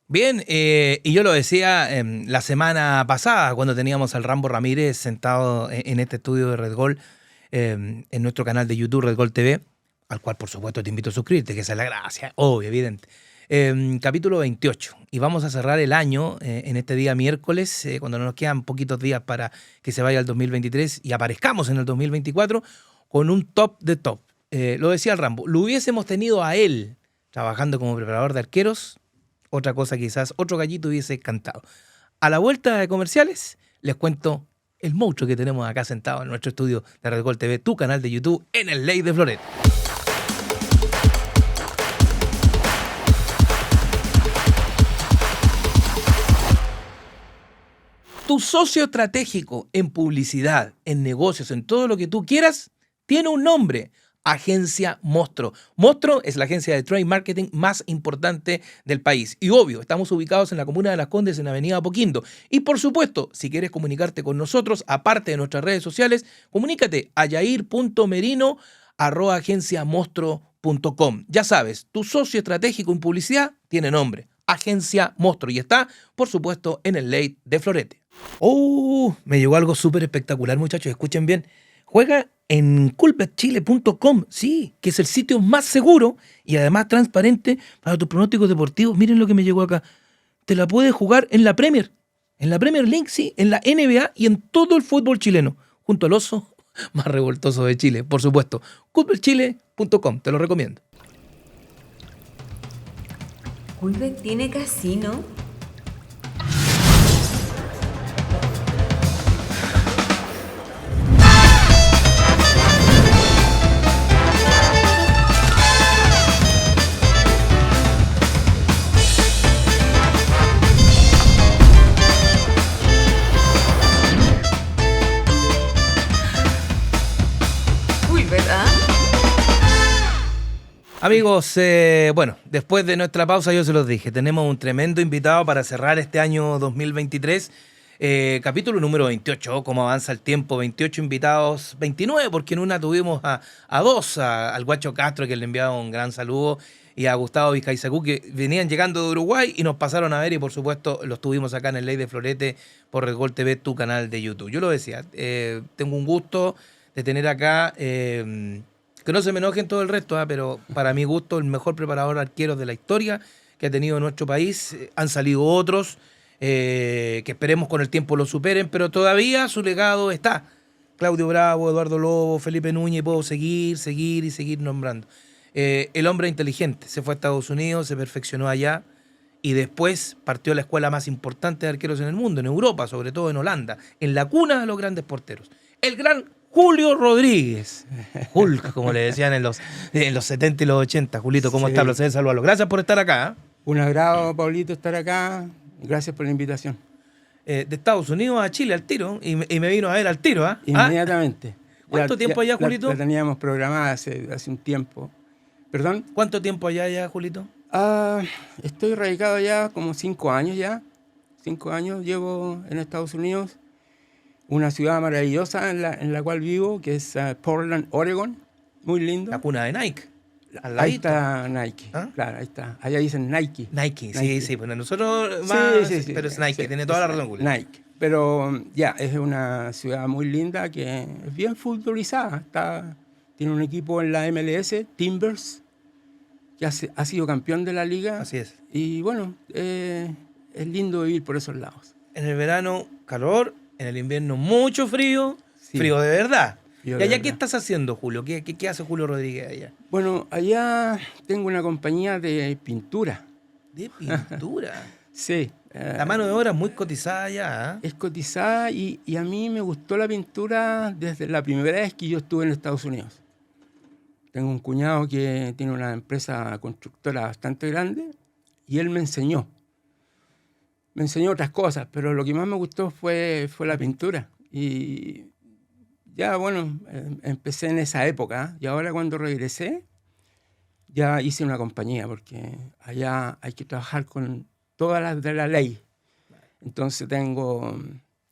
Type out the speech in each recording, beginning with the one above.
Bien, y yo lo decía la semana pasada cuando teníamos al Rambo Ramírez sentado en este estudio de Red Gol, en nuestro canal de YouTube Red Gol TV, al cual por supuesto te invito a suscribirte, que esa es la gracia, obvio, evidente. Capítulo 28, y vamos a cerrar el año en este día miércoles, cuando nos quedan poquitos días para que se vaya el 2023 y aparezcamos en el 2024 con un top de top. Lo decía el Rambo, lo hubiésemos tenido a él trabajando como preparador de arqueros, otra cosa quizás otro gallito hubiese cantado. A la vuelta de comerciales les cuento el monstruo que tenemos acá sentado en nuestro estudio de Red Gol TV, tu canal de YouTube en el Ley de Floret. Tu socio estratégico en publicidad, en negocios, en todo lo que tú quieras, tiene un nombre. Agencia Mostro. Mostro es la agencia de trade marketing más importante del país. Y obvio, estamos ubicados en la comuna de Las Condes, en Avenida Apoquindo. Y por supuesto, si quieres comunicarte con nosotros, aparte de nuestras redes sociales, comunícate a yair.merino@agenciamostro.com. Ya sabes, tu socio estratégico en publicidad tiene nombre. Agencia Mostro. Y está, por supuesto, en el Late de Florete. Me llegó algo súper espectacular, muchachos. Escuchen bien. Juega en coolbetchile.com, sí, que es el sitio más seguro y además transparente para tus pronósticos deportivos. Miren lo que me llegó acá. Te la puedes jugar en la Premier League, sí, en la NBA y en todo el fútbol chileno, junto al oso más revoltoso de Chile, por supuesto. coolbetchile.com, te lo recomiendo. ¿Coolbet tiene casino? Amigos, bueno, después de nuestra pausa yo se los dije, tenemos un tremendo invitado para cerrar este año 2023, capítulo número 28, cómo avanza el tiempo, 28 invitados, 29 porque en una tuvimos a dos, al Guacho Castro que le enviaba un gran saludo y a Gustavo Vizcaizacú que venían llegando de Uruguay y nos pasaron a ver y por supuesto los tuvimos acá en el Ley de Florete por Red Gol TV, tu canal de YouTube. Yo lo decía, tengo un gusto de tener acá... que no se me enojen todo el resto, pero para mi gusto el mejor preparador de arqueros de la historia que ha tenido nuestro país. Han salido otros que esperemos con el tiempo lo superen, pero todavía su legado está. Claudio Bravo, Eduardo Lobo, Felipe Núñez, puedo seguir y seguir nombrando. El hombre inteligente, se fue a Estados Unidos, se perfeccionó allá y después partió a la escuela más importante de arqueros en el mundo, en Europa, sobre todo en Holanda, en la cuna de los grandes porteros. El gran Julio Rodríguez. Hulk, como le decían en los 70 y los 80. Julito, ¿cómo estás? Placer saludarlo. Gracias por estar acá. Un agrado, Pablito, estar acá. Gracias por la invitación. De Estados Unidos a Chile al tiro. Y me vino a ver al tiro. Inmediatamente. ¿Cuánto tiempo allá, Julito? La teníamos programada hace un tiempo. ¿Perdón? ¿Cuánto tiempo allá, Julito? Estoy radicado ya como 5 años ya. 5 años llevo en Estados Unidos. Una ciudad maravillosa en la cual vivo, que es Portland, Oregon. Muy lindo. La cuna de Nike. Ahí está Nike. Claro, ahí está. Allá dicen Nike. Nike. Sí. Bueno, nosotros más, sí, pero es Nike. Tiene toda la razón, Julio. Nike. Pero ya, es una ciudad muy linda que es bien futbolizada. Tiene un equipo en la MLS, Timbers, que ha sido campeón de la liga. Así es. Y bueno, es lindo vivir por esos lados. En el verano, calor. En el invierno, mucho frío. Sí. Frío de verdad. Frío ¿Y allá de qué verdad. estás haciendo, Julio? ¿Qué hace Julio Rodríguez allá? Bueno, allá tengo una compañía de pintura. ¿De pintura? Sí. La mano de obra es muy cotizada allá. Es cotizada y a mí me gustó la pintura desde la primera vez que yo estuve en Estados Unidos. Tengo un cuñado que tiene una empresa constructora bastante grande y él me enseñó. Me enseñó otras cosas, pero lo que más me gustó fue la pintura. Y ya, bueno, empecé en esa época. Y ahora cuando regresé, ya hice una compañía, porque allá hay que trabajar con todas las de la ley. Entonces tengo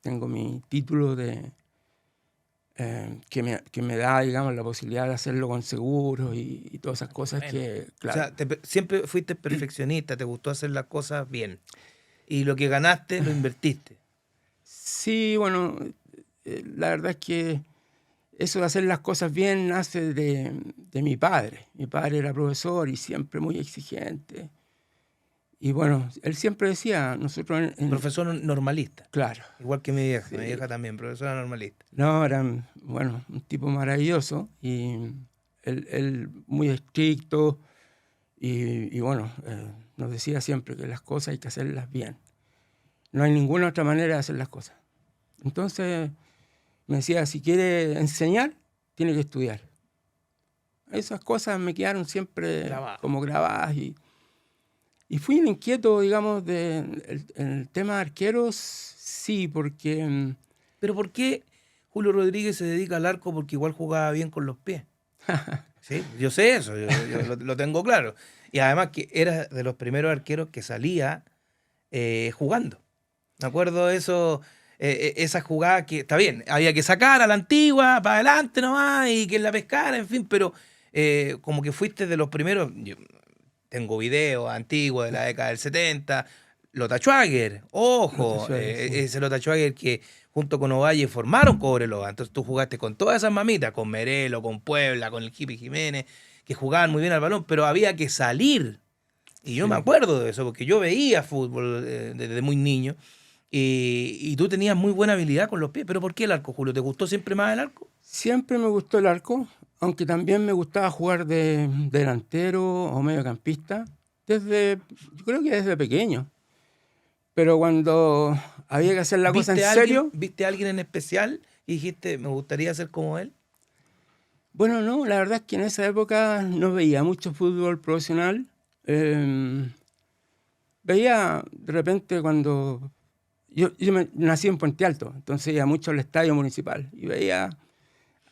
mi título de que me da, digamos, la posibilidad de hacerlo con seguros y todas esas cosas Bueno, que, o claro. sea, siempre fuiste perfeccionista, te gustó hacer las cosas bien. Y lo que ganaste lo invertiste. Sí, bueno, la verdad es que eso de hacer las cosas bien nace de mi padre. Mi padre era profesor y siempre muy exigente. Y bueno, él siempre decía, nosotros Profesor normalista. claro, Igual que mi vieja. sí. Mi vieja también, profesora normalista. No, era, bueno, un tipo maravilloso y él muy estricto y bueno, nos decía siempre que las cosas hay que hacerlas bien. No hay ninguna otra manera de hacer las cosas. Entonces me decía, si quiere enseñar, tiene que estudiar. Esas cosas me quedaron siempre Grabado. como grabadas y fui un inquieto, digamos, en el tema de arqueros, sí, porque Pero ¿por qué Julio Rodríguez se dedica al arco? Porque igual jugaba bien con los pies. Sí, yo sé eso, yo lo tengo claro. Y además que era de los primeros arqueros que salía jugando. Me acuerdo de eso, esa jugada que, está bien, había que sacar a la antigua, para adelante nomás, y que la pescara, en fin, pero como que fuiste de los primeros, yo tengo videos antiguos de la década del 70, Lota Schwager, ojo, sí. ese Lota Schwager que junto con Ovalle formaron Cobreloa, entonces tú jugaste con todas esas mamitas, con Merelo, con Puebla, con el Hippie Jiménez, que jugaban muy bien al balón, pero había que salir. Y yo me Sí. acuerdo de eso, porque yo veía fútbol desde muy niño. Y tú tenías muy buena habilidad con los pies. ¿Pero por qué el arco, Julio? ¿Te gustó siempre más el arco? Siempre me gustó el arco, aunque también me gustaba jugar de delantero o mediocampista, yo creo que desde pequeño. Pero cuando había que hacer la cosa en serio, ¿Viste a alguien en especial y dijiste, me gustaría ser como él? bueno, no, la verdad es que en esa época no veía mucho fútbol profesional. Eh, Veía de repente cuando... nací en Puente Alto, entonces iba mucho al estadio municipal y veía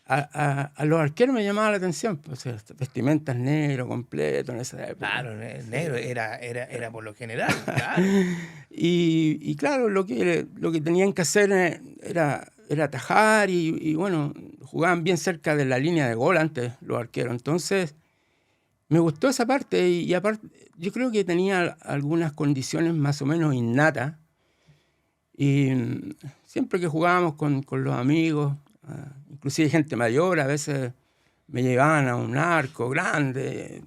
a los arqueros, me llamaba la atención, pues, o sea, vestimentas negro completo en esa época. Claro, el Sí. negro era por lo general, claro. Y claro, lo que tenían que hacer era atajar y bueno, jugaban bien cerca de la línea de gol antes los arqueros. Entonces, me gustó esa parte y aparte, yo creo que tenía algunas condiciones más o menos innatas. Y siempre que jugábamos con los amigos, inclusive gente mayor, a veces me llevaban a un arco grande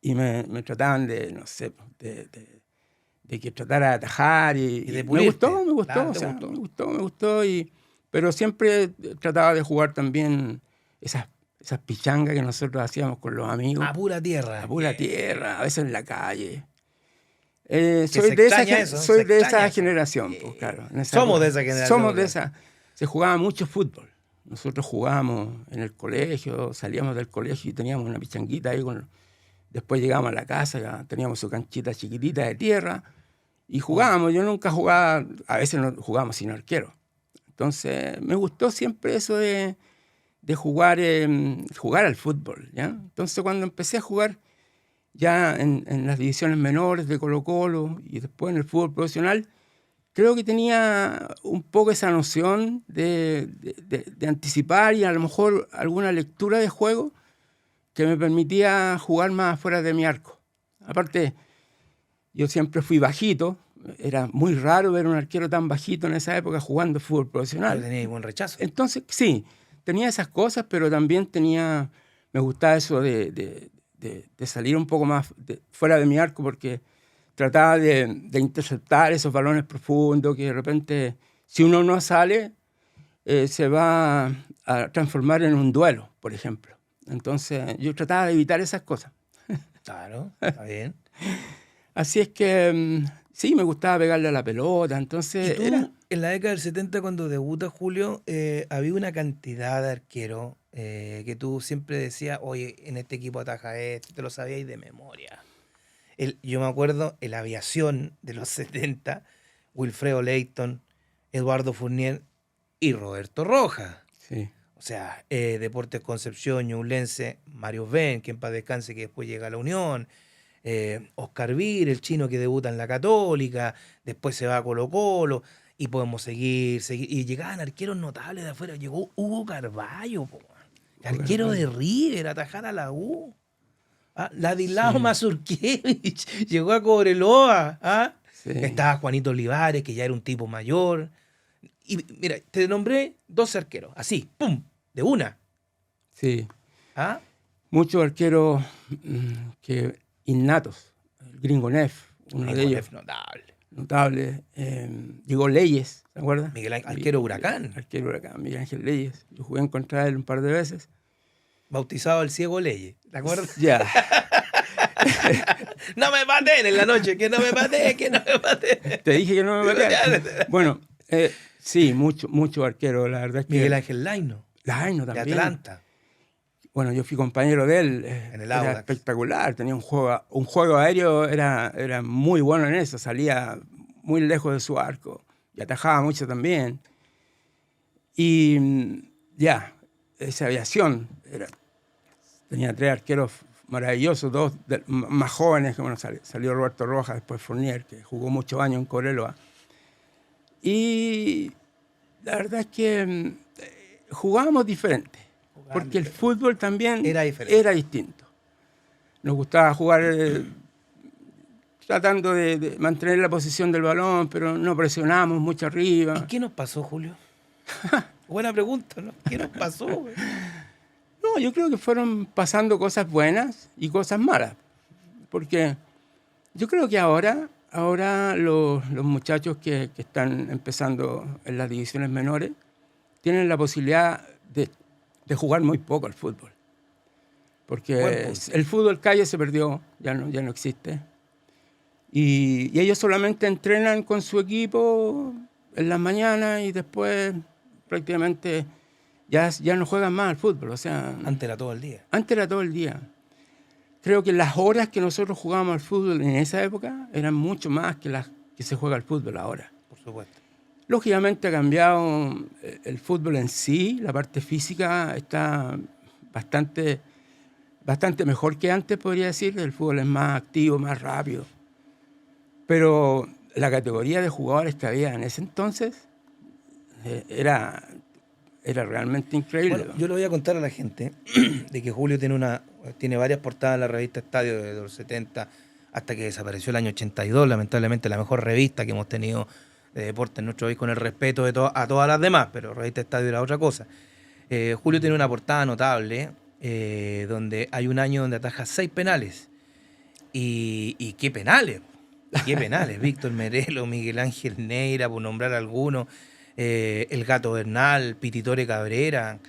y me trataban de, no sé, de que tratara de atajar Y de y pulirte. o sea, me gustó pero siempre trataba de jugar también esas pichangas que nosotros hacíamos con los amigos, A pura tierra. a pura tierra, a veces en la calle. Que Soy se de esa, extraña eso, soy se de extraña esa eso. generación, pues claro. En esa Somos época. de esa generación. Somos de claro. esa. Se jugaba mucho fútbol. Nosotros jugábamos en el colegio, salíamos del colegio y teníamos una pichanguita ahí. Después llegábamos a la casa, ya teníamos su canchita chiquitita de tierra y jugábamos. Yo nunca jugaba, a veces no jugábamos sin arquero. Entonces me gustó siempre eso de jugar, jugar al fútbol, ¿ya? Entonces cuando empecé a jugar ya en las divisiones menores de Colo-Colo y después en el fútbol profesional, creo que tenía un poco esa noción de anticipar y a lo mejor alguna lectura de juego que me permitía jugar más fuera de mi arco. Aparte, yo siempre fui bajito, era muy raro ver un arquero tan bajito en esa época jugando fútbol Pero profesional. tenías buen rechazo. Entonces, sí, tenía esas cosas, pero también me gustaba eso de salir un poco más fuera de mi arco porque trataba de interceptar esos balones profundos que de repente, si uno no sale, se va a transformar en un duelo, por ejemplo. Entonces, yo trataba de evitar esas cosas. Claro, está bien. Así es que, sí, me gustaba pegarle a la pelota, Y entonces tú, en la década del 70, cuando debutas, Julio, había una cantidad de arqueros que tú siempre decías, oye, en este equipo ataja este, te lo sabías de memoria. Yo me acuerdo, el Aviación de los 70, Wilfredo Leighton, Eduardo Fournier y Roberto Rojas. Sí. O sea, Deportes Concepción, Ñublense, Mario Ben, que en paz descanse, que después llega a la Unión, Oscar Vir, el chino que debuta en la Católica, después se va a Colo-Colo. Y podemos seguir. Y llegaban arqueros notables de afuera. Llegó Hugo Carballo, po, arquero de River, a atajar a la U. Ladislao Mazurkiewicz llegó a Cobreloa. Sí. Estaba Juanito Olivares, que ya era un tipo mayor. Y mira, te nombré 12 arqueros, así, ¡pum!, de una. Sí. ¿Ah? Muchos arqueros que innatos. El Gringo Neff, uno de ellos. Notable. Notable. Llegó Leyes, ¿se acuerdan? Miguel Ángel, arquero Huracán. Arquero Huracán, Miguel Ángel Leyes. Yo jugué en contra de él un par de veces. Bautizado el ciego Leyes, ¿te acuerdas? Ya. No me maten en la noche, que no me maten, que no me maten. Te dije que no me maté. Bueno, sí, mucho arquero, la verdad es que... Miguel Ángel Laino, Laino de también. Atlanta. Bueno, yo fui compañero de él. En el era Audax. espectacular. Tenía un juego aéreo, era muy bueno en eso. Salía muy lejos de su arco y atajaba mucho también. Y ya, esa aviación. Tenía 3 arqueros maravillosos, 2 más jóvenes. Que, bueno, salió Roberto Rojas, después Fournier, que jugó muchos años en Cobreloa. Y la verdad es que jugábamos diferente. Porque el fútbol también Era diferente. era distinto. Nos gustaba jugar tratando de mantener la posición del balón, pero no presionábamos mucho arriba. ¿Y qué nos pasó, Julio? Buena pregunta, ¿no? ¿Qué nos pasó, güey? No, yo creo que fueron pasando cosas buenas y cosas malas. Porque yo creo que ahora los muchachos que están empezando en las divisiones menores tienen la posibilidad de jugar muy poco al fútbol. Porque el fútbol calle se perdió, ya no existe. Y ellos solamente entrenan con su equipo en las mañanas y después prácticamente ya no juegan más al fútbol. O sea, Antes era todo el día. antes era todo el día. Creo que las horas que nosotros jugábamos al fútbol en esa época eran mucho más que las que se juega al fútbol ahora. Por supuesto. Lógicamente ha cambiado el fútbol en sí, la parte física está bastante mejor que antes, podría decir. El fútbol es más activo, más rápido. Pero la categoría de jugadores que había en ese entonces era realmente increíble. Bueno, yo le voy a contar a la gente de que Julio tiene varias portadas en la revista Estadio desde los 70 hasta que desapareció el año 82, lamentablemente la mejor revista que hemos tenido de deporte en nuestro país, con el respeto a todas las demás, pero revista Estadio era otra cosa. Julio tiene una portada notable donde hay un año donde ataja 6 penales. Y qué penales. Qué penales. Víctor Merelo, Miguel Ángel Neira, por nombrar algunos. El Gato Bernal, Pititore Cabrera.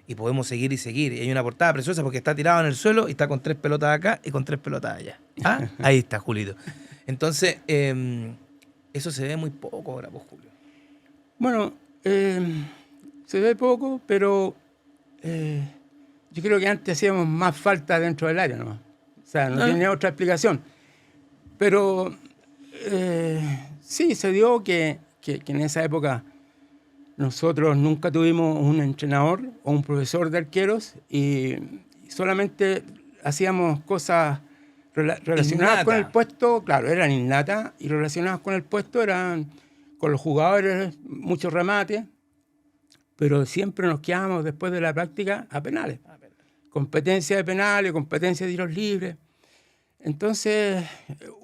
Y podemos seguir y seguir. Y hay una portada preciosa porque está tirado en el suelo y está con 3 pelotas acá y con 3 pelotas allá. Ahí está, Julito. Entonces, eso se ve muy poco ahora, pues, Julio. Bueno, se ve poco, pero yo creo que antes hacíamos más falta dentro del área, ¿no? O sea, no tiene otra explicación. Pero sí, se dio que en esa época nosotros nunca tuvimos un entrenador o un profesor de arqueros y solamente hacíamos cosas relacionadas con el puesto, claro, eran innatas, y relacionadas con el puesto eran con los jugadores, muchos remates, pero siempre nos quedábamos después de la práctica a penales. Competencia de penales, competencia de tiros libres. Entonces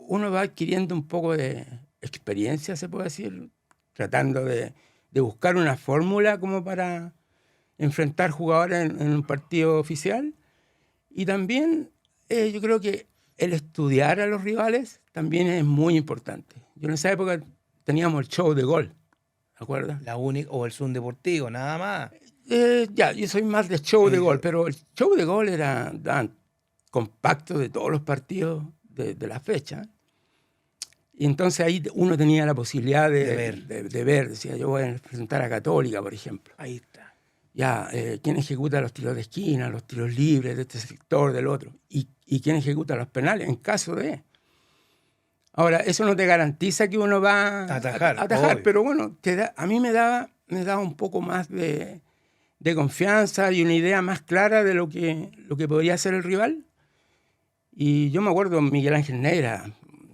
uno va adquiriendo un poco de experiencia, se puede decir, tratando de buscar una fórmula como para enfrentar jugadores en un partido oficial. Y también yo creo que el estudiar a los rivales también es muy importante. Yo en esa época teníamos el show de gol, ¿de acuerdo? La única, o el Zoom deportivo, nada más. Yo soy más de show de gol, pero el show de gol era compacto de todos los partidos de la fecha. Y entonces ahí uno tenía la posibilidad de ver. Decía, yo voy a presentar a Católica, por ejemplo. Ahí está. Ya, quién ejecuta los tiros de esquina, los tiros libres de este sector, del otro, y quién ejecuta los penales en caso de. Ahora, eso no te garantiza que uno va a atajar, pero bueno, a mí me daba un poco más de confianza y una idea más clara de lo que podría hacer el rival. Y yo me acuerdo, Miguel Ángel Neira,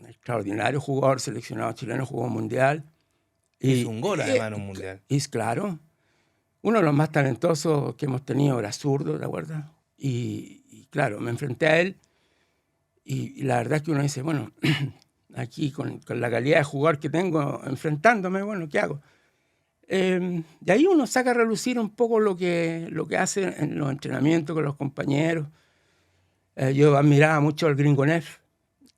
extraordinario jugador, seleccionado chileno, jugó mundial. Hizo un gol además en un mundial. Y es claro, uno de los más talentosos que hemos tenido era zurdo, ¿te acuerdas? Y claro, me enfrenté a él y la verdad es que uno dice, bueno, aquí con la calidad de jugador que tengo enfrentándome, bueno, ¿qué hago? Y ahí uno saca a relucir un poco lo que hace en los entrenamientos con los compañeros. Yo admiraba mucho al Gringo Neff,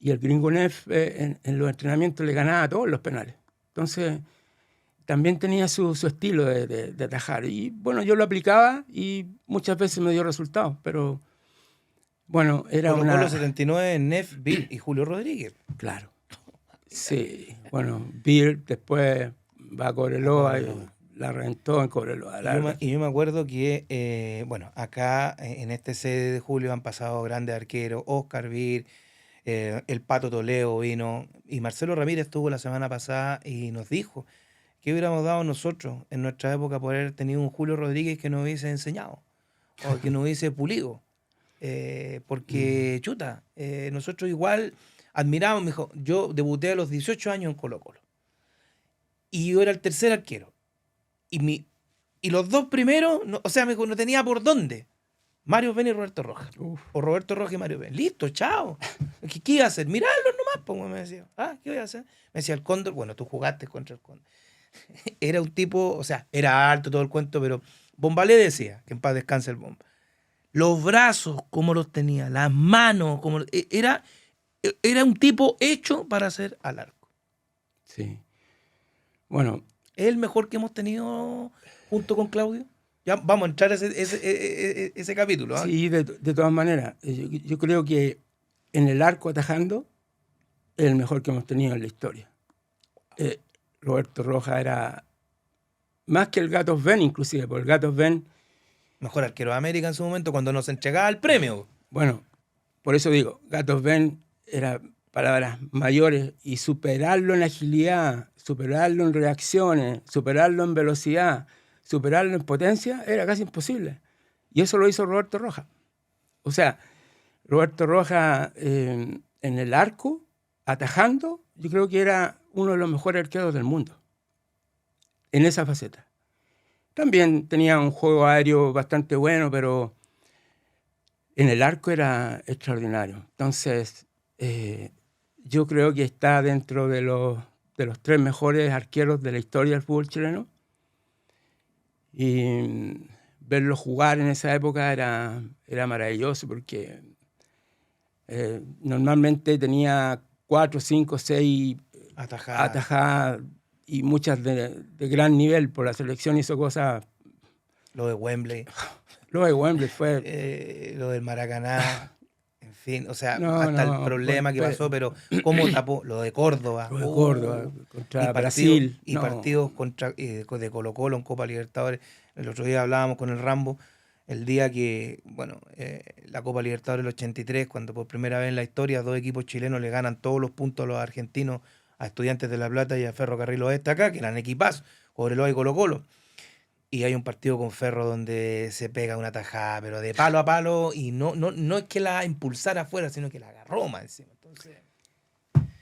y el Gringo Neff en los entrenamientos le ganaba a todos los penales. Entonces, también tenía su estilo de atajar. Y bueno, yo lo aplicaba y muchas veces me dio resultados, pero bueno, era Colo una... Colo 79, Neff, Bill y Julio Rodríguez. Claro. Sí, bueno, Bill después va a Cobreloa y la reventó en Cobreloa. Y yo me acuerdo que, bueno, acá en este sede de Julio han pasado grandes arqueros, Oscar Bill, el Pato Toledo vino, y Marcelo Ramírez estuvo la semana pasada y nos dijo que hubiéramos dado nosotros en nuestra época por haber tenido un Julio Rodríguez que nos hubiese enseñado o que nos hubiese pulido. Porque, chuta, nosotros igual admiramos, me dijo, yo debuté a los 18 años en Colo Colo y yo era el tercer arquero y los dos primeros, o sea, me dijo, no tenía por dónde. Mario Ben y Roberto Rojas. O Roberto Rojas y Mario Ben. Listo, chao. ¿Qué iba a hacer? Mirarlos nomás, pues, me decía. ¿Qué voy a hacer? Me decía, el Cóndor, bueno, tú jugaste contra el Cóndor. Era un tipo, o sea, era alto todo el cuento, pero Bomba le decía, que en paz descanse el Bomba. Los brazos, como los tenía, las manos, como era un tipo hecho para hacer al arco. Sí. Bueno. ¿Es el mejor que hemos tenido junto con Claudio? Ya vamos a entrar a ese capítulo. Sí, de todas maneras. Yo creo que en el arco atajando es el mejor que hemos tenido en la historia. Roberto Rojas era más que el Gato Sven, inclusive, porque el Gato Sven... Mejor arquero de América en su momento cuando nos entregaba el premio. Bueno, por eso digo, Gato Sven era palabras mayores y superarlo en agilidad, superarlo en reacciones, superarlo en velocidad, superarlo en potencia, era casi imposible. Y eso lo hizo Roberto Rojas. O sea, Roberto Rojas en el arco, atajando, yo creo que era uno de los mejores arqueros del mundo, en esa faceta. También tenía un juego aéreo bastante bueno, pero en el arco era extraordinario. Entonces, yo creo que está dentro de los 3 mejores arqueros de la historia del fútbol chileno. Y verlo jugar en esa época era maravilloso porque normalmente tenía 4, 5, 6 atajadas y muchas de gran nivel. Por la selección hizo cosas... Lo de Wembley. Lo de Wembley fue... lo del Maracaná. En fin, o sea, No, hasta no, el problema que pasó, pero cómo tapó lo de Córdoba. Lo de Córdoba contra Brasil. Y partidos contra, de Colo Colo en Copa Libertadores. El otro día hablábamos con el Rambo, el día que, bueno, la Copa Libertadores del 83, cuando por primera vez en la historia 2 equipos chilenos le ganan todos los puntos a los argentinos, a Estudiantes de La Plata y a Ferrocarril Oeste acá, que eran equipazos, Cobreloa y Colo Colo. Y hay un partido con Ferro donde se pega una tajada, pero de palo a palo, y no es que la impulsara afuera, sino que la agarró más encima. Entonces,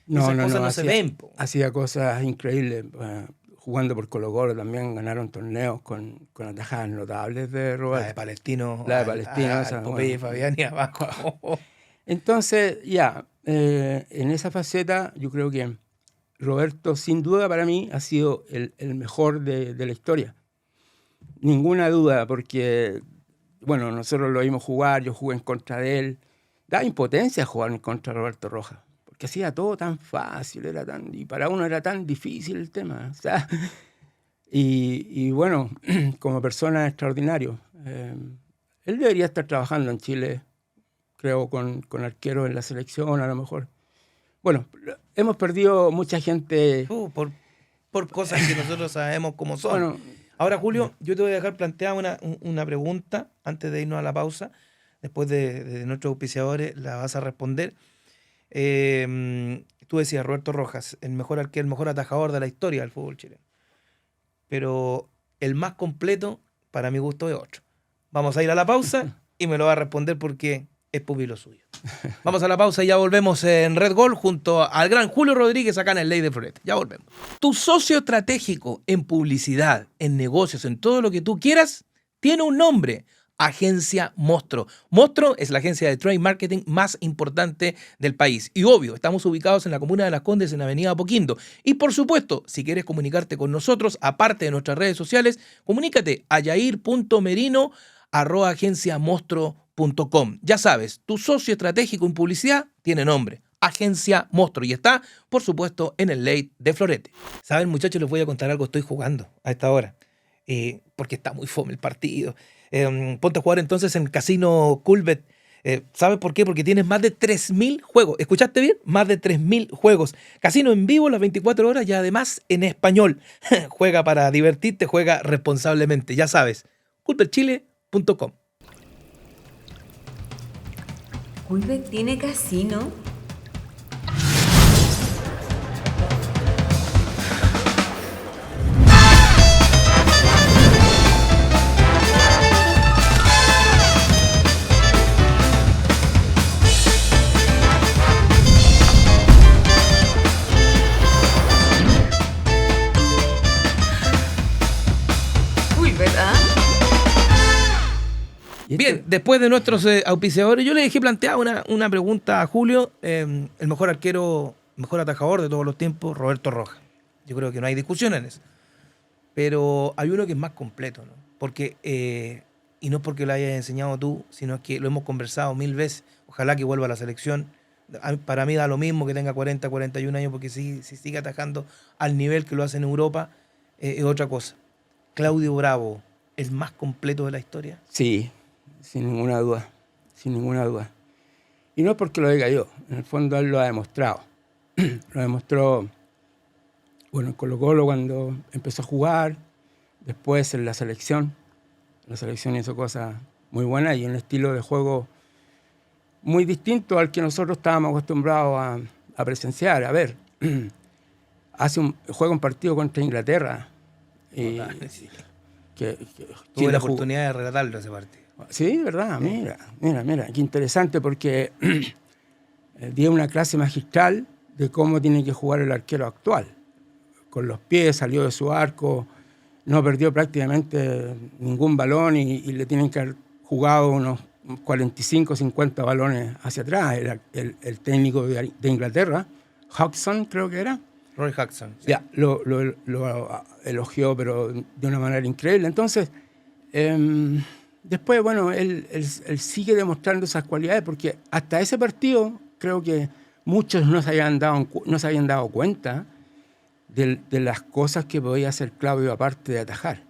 esas cosas no se ven. Hacía cosas increíbles. Jugando por Colo Colo también ganaron torneos con atajadas notables de Roberto. La de Palestino. La de Palestino. Esa, Popeye y Fabián y abajo. Entonces, en esa faceta yo creo que Roberto, sin duda para mí, ha sido el mejor de la historia. Ninguna duda, porque, bueno, nosotros lo vimos jugar, yo jugué en contra de él. Da impotencia jugar en contra de Roberto Rojas, porque hacía todo tan fácil, y para uno era tan difícil el tema. O sea, y bueno, como persona extraordinario. Él debería estar trabajando en Chile, creo, con arqueros en la selección, a lo mejor. Bueno, hemos perdido mucha gente. Por cosas que nosotros sabemos cómo son. Bueno, ahora, Julio, yo te voy a dejar planteada una pregunta antes de irnos a la pausa. Después de nuestros auspiciadores la vas a responder. Tú decías, Roberto Rojas, el mejor arquero, el mejor atajador de la historia del fútbol chileno. Pero el más completo, para mi gusto, es otro. Vamos a ir a la pausa y me lo va a responder porque es pupilo suyo. Vamos a la pausa y ya volvemos en Red Gol junto al gran Julio Rodríguez acá en el Ley de Florete. Ya volvemos. Tu socio estratégico en publicidad, en negocios, en todo lo que tú quieras, tiene un nombre. Agencia Mostro. Mostro es la agencia de trade marketing más importante del país. Y obvio, estamos ubicados en la comuna de Las Condes, en Avenida Apoquindo. Y por supuesto, si quieres comunicarte con nosotros, aparte de nuestras redes sociales, comunícate a yair.merino@agenciamostro.com. Ya sabes, tu socio estratégico en publicidad tiene nombre. Agencia Mostro. Y está, por supuesto, en el Ley de Florete. Saben, muchachos, les voy a contar algo. Estoy jugando a esta hora. Porque está muy fome el partido. Ponte a jugar entonces en Casino Culbet. ¿Sabes por qué? Porque tienes más de 3.000 juegos. ¿Escuchaste bien? Más de 3.000 juegos. Casino en vivo las 24 horas y además en español. Juega para divertirte, juega responsablemente. Ya sabes, culbetchile.com. ¿Culbet tiene casino? Culbet, ¿ah? Bien, después de nuestros auspiciadores, yo le dejé planteada una pregunta a Julio, el mejor arquero, mejor atajador de todos los tiempos, Roberto Rojas. Yo creo que no hay discusión en eso. Pero hay uno que es más completo, ¿no? Porque, y no es porque lo hayas enseñado tú, sino que lo hemos conversado 1000 veces. Ojalá que vuelva a la selección. Para mí da lo mismo que tenga 40, 41 años, porque si sigue atajando al nivel que lo hace en Europa, es otra cosa. Claudio Bravo, ¿el más completo de la historia? Sí, sin ninguna duda, sin ninguna duda. Y no es porque lo diga yo, en el fondo él lo ha demostrado. Lo demostró, bueno, en Colo-Colo cuando empezó a jugar, después en la selección. La selección hizo cosas muy buenas y un estilo de juego muy distinto al que nosotros estábamos acostumbrados a presenciar. A ver, juega un partido contra Inglaterra. Y Sí. Tuve Chile la jugó. oportunidad de relatarlo ese partido. Sí, ¿verdad? Mira, qué interesante porque di una clase magistral de cómo tiene que jugar el arquero actual. Con los pies, salió de su arco, no perdió prácticamente ningún balón y le tienen que haber jugado unos 45, 50 balones hacia atrás. Era el técnico de Inglaterra, Hodgson creo que era. Roy Hodgson. Sí. Ya, lo elogió, pero de una manera increíble. Entonces, después, bueno, él sigue demostrando esas cualidades, porque hasta ese partido creo que muchos no se habían dado cuenta de las cosas que podía hacer Claudio aparte de atajar.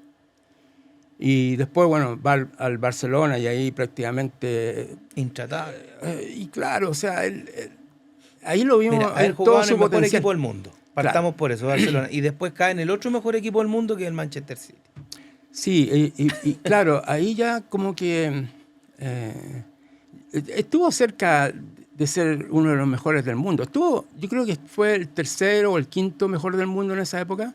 Y después, bueno, va al Barcelona y ahí prácticamente... Intratable. y claro, o sea, ahí lo vimos. Mira, él todo jugaba en su el mejor potencial. equipo del mundo. Partamos por eso, Barcelona. Y después cae en el otro mejor equipo del mundo, que es el Manchester City. Sí, y claro, ahí ya como que estuvo cerca de ser uno de los mejores del mundo. Yo creo que fue el tercero o el quinto mejor del mundo en esa época.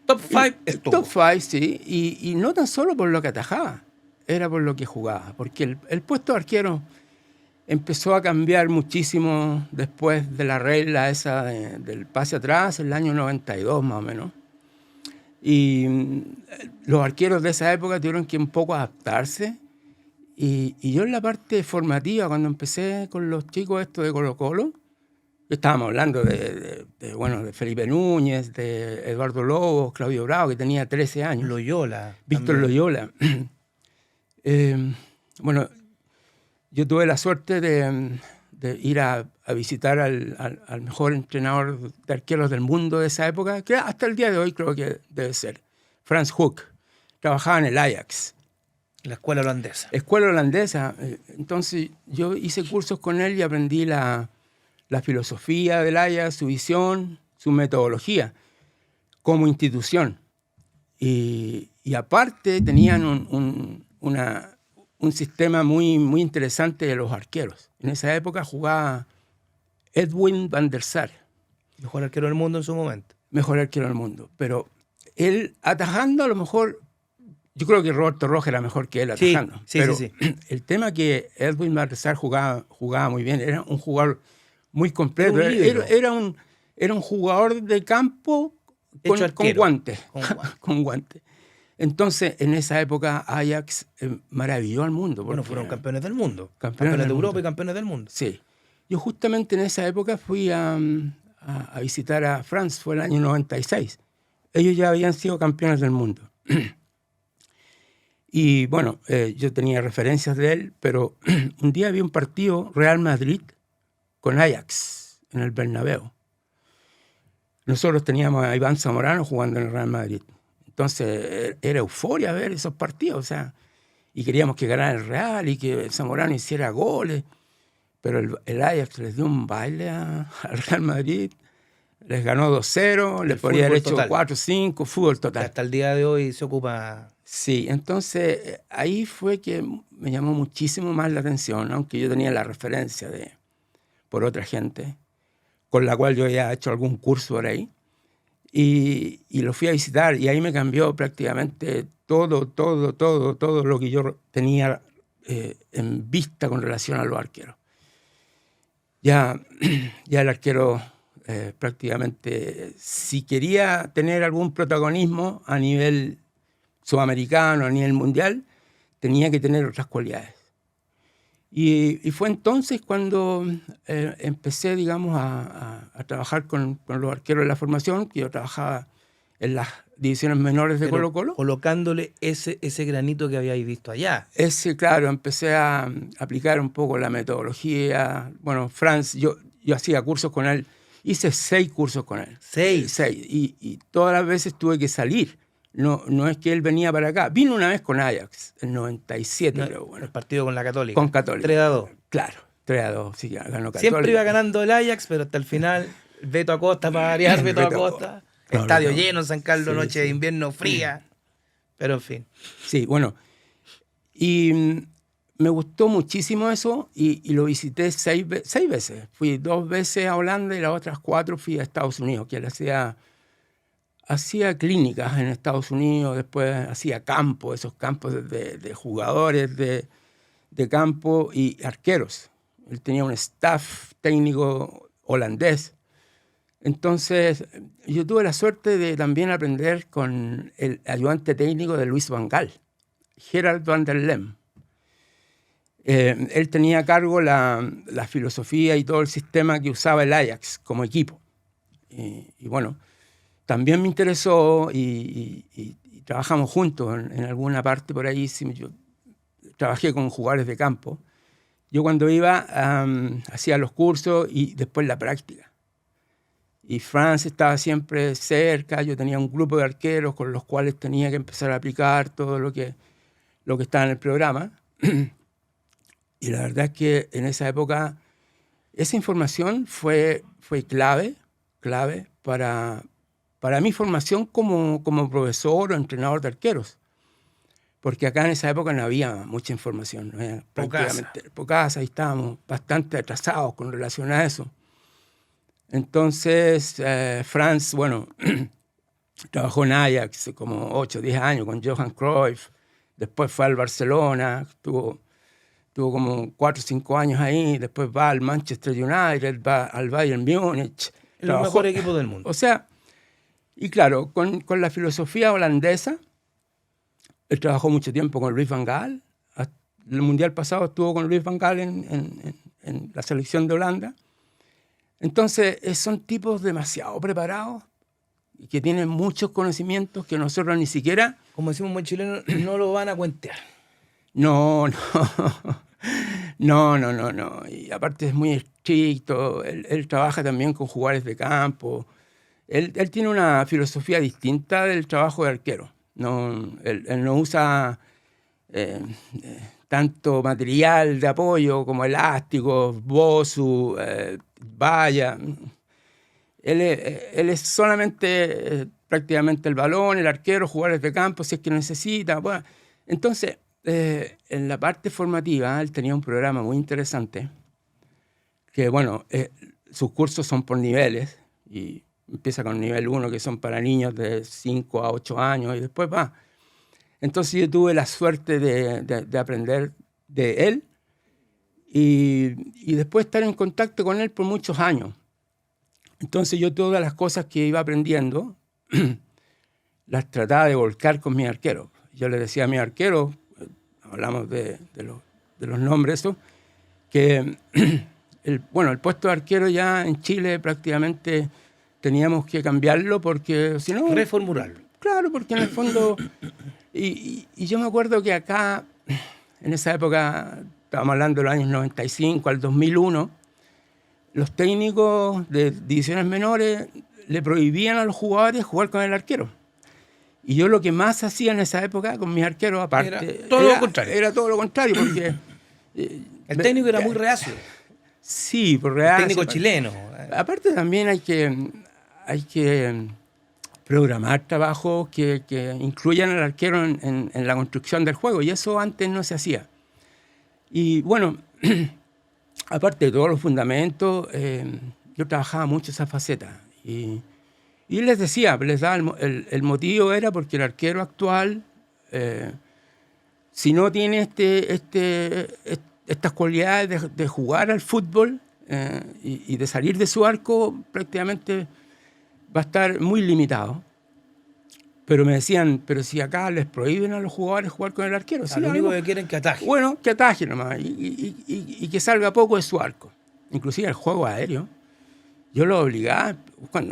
Top 5 estuvo. Top 5, sí. Y no tan solo por lo que atajaba, era por lo que jugaba. Porque el puesto de arquero empezó a cambiar muchísimo después de la regla esa del pase atrás, el año 92 más o menos. Y los arqueros de esa época tuvieron que un poco adaptarse. Y yo en la parte formativa, cuando empecé con los chicos estos de Colo-Colo, estábamos hablando de Felipe Núñez, de Eduardo Lobos, Claudio Bravo, que tenía 13 años. Loyola. Víctor también. Loyola. Bueno, yo tuve la suerte de ir a visitar al mejor entrenador de arqueros del mundo de esa época, que hasta el día de hoy creo que debe ser, Franz Hoek. Trabajaba en el Ajax. La escuela holandesa. Escuela holandesa. Entonces yo hice cursos con él y aprendí la filosofía del Ajax, su visión, su metodología como institución. Y aparte tenían un sistema muy, muy interesante de los arqueros. En esa época jugaba Edwin van der Sar. Mejor arquero del mundo en su momento. Mejor arquero del mundo. Pero él atajando a lo mejor, Yo creo que Roberto Rojas era mejor que él Sí, atajando. sí, pero sí. el tema que Edwin Van der Sar jugaba muy bien, era un jugador muy completo. Era un líbero. Era un jugador de campo Hecho con arquero. guantes. Con guantes. Con guantes. Entonces, en esa época, Ajax maravilló al mundo. Bueno, porque fueron campeones del mundo. Campeones Campeones del de Europa mundo. y campeones del mundo. Sí. Yo justamente en esa época fui a visitar a France, fue el año 96. Ellos ya habían sido campeones del mundo. Y bueno, yo tenía referencias de él, pero un día vi un partido Real Madrid con Ajax en el Bernabéu. Nosotros teníamos a Iván Zamorano jugando en el Real Madrid. Entonces era euforia ver esos partidos, o sea, y queríamos que ganara el Real y que Zamorano hiciera goles. Pero el Ajax les dio un baile al Real Madrid, les ganó 2-0, les podría haber hecho total. 4-5, fútbol Que total. hasta el día de hoy se ocupa. Sí, entonces ahí fue que me llamó muchísimo más la atención, aunque yo tenía la referencia por otra gente, con la cual yo había hecho algún curso por ahí, y lo fui a visitar, y ahí me cambió prácticamente todo lo que yo tenía en vista con relación a los arqueros. Ya el arquero prácticamente, si quería tener algún protagonismo a nivel sudamericano, a nivel mundial, tenía que tener otras cualidades. Y fue entonces cuando empecé, digamos, a trabajar con los arqueros de la formación, que yo trabajaba en las divisiones menores de Pero Colo-Colo. colocándole ese granito que habíais visto allá. Claro, empecé a aplicar un poco la metodología. Bueno, Franz, yo hacía cursos con él, hice 6 cursos con él. 6. Y todas las veces tuve que salir. No es que él venía para acá. Vino una vez con Ajax, en 97, creo. Bueno, El partido con la Católica. con Católica. 3-2. Claro, 3-2, sí, ganó Católica. Siempre iba ganando el Ajax, pero hasta el final, Beto Acosta para variar, Beto Acosta. Estadio lleno en San Carlos, Sí, noche de sí. invierno fría. Pero en fin. Sí, bueno. Y me gustó muchísimo eso y lo visité 6 veces. Fui 2 veces a Holanda y las otras 4 fui a Estados Unidos, que él hacía clínicas en Estados Unidos, después hacía campo, esos campos de jugadores de campo y arqueros. Él tenía un staff técnico holandés. Entonces, yo tuve la suerte de también aprender con el ayudante técnico de Luis Van Gaal, Gerard van der Lem. Él tenía a cargo la filosofía y todo el sistema que usaba el Ajax como equipo. Y bueno, también me interesó y trabajamos juntos en alguna parte por ahí. Yo trabajé con jugadores de campo. Yo cuando iba hacía los cursos y después la práctica. Y Franz estaba siempre cerca, yo tenía un grupo de arqueros con los cuales tenía que empezar a aplicar todo lo que estaba en el programa. Y la verdad es que en esa época esa información fue clave para mi formación como profesor o entrenador de arqueros. Porque acá en esa época no había mucha información, no había prácticamente pocas, ahí estábamos bastante atrasados con relación a eso. Entonces, Franz, bueno, trabajó en Ajax como 8 o 10 años con Johan Cruyff, después fue al Barcelona, tuvo como 4 o 5 años ahí, después va al Manchester United, va al Bayern Múnich. El mejor equipo del mundo. O sea, y claro, con la filosofía holandesa, él trabajó mucho tiempo con Luis Van Gaal. El Mundial pasado estuvo con Luis Van Gaal en la selección de Holanda. Entonces, son tipos demasiado preparados y que tienen muchos conocimientos que nosotros ni siquiera... Como decimos un buen chileno, no lo van a cuentear. No. Y aparte es muy estricto. Él trabaja también con jugadores de campo. Él tiene una filosofía distinta del trabajo de arquero. Él no usa tanto material de apoyo como elásticos, bosu, valla. Él es solamente prácticamente el balón, el arquero, jugadores de campo si es que necesita. Bueno, entonces, en la parte formativa, él tenía un programa muy interesante que, bueno, sus cursos son por niveles y empieza con nivel 1, que son para niños de 5 a 8 años, y después va Entonces yo tuve la suerte de aprender de él y después estar en contacto con él por muchos años. Entonces yo todas las cosas que iba aprendiendo las trataba de volcar con mi arquero. Yo le decía a mi arquero, hablamos de los nombres, eso, que el puesto de arquero ya en Chile prácticamente teníamos que cambiarlo porque si no... Reformularlo. Claro, porque en el fondo... Y yo me acuerdo que acá, en esa época, estábamos hablando de los años 95 al 2001, los técnicos de divisiones menores le prohibían a los jugadores jugar con el arquero. Y yo lo que más hacía en esa época con mis arqueros, aparte... Era todo lo contrario. Era todo lo contrario, porque... El técnico era muy reacio. Sí, por reacio. El técnico chileno. Aparte también hay que programar trabajos que incluyan al arquero en la construcción del juego, y eso antes no se hacía. Y bueno, aparte de todos los fundamentos, yo trabajaba mucho esa faceta. Y les decía, les daba el motivo era porque el arquero actual, si no tiene estas cualidades de jugar al fútbol y de salir de su arco, prácticamente va a estar muy limitado. Pero me decían, pero si acá les prohíben a los jugadores jugar con el arquero. Sí, lo único que quieren es que ataje. Bueno, que ataje nomás y que salga poco de su arco. Inclusive el juego aéreo. Yo lo obligaba,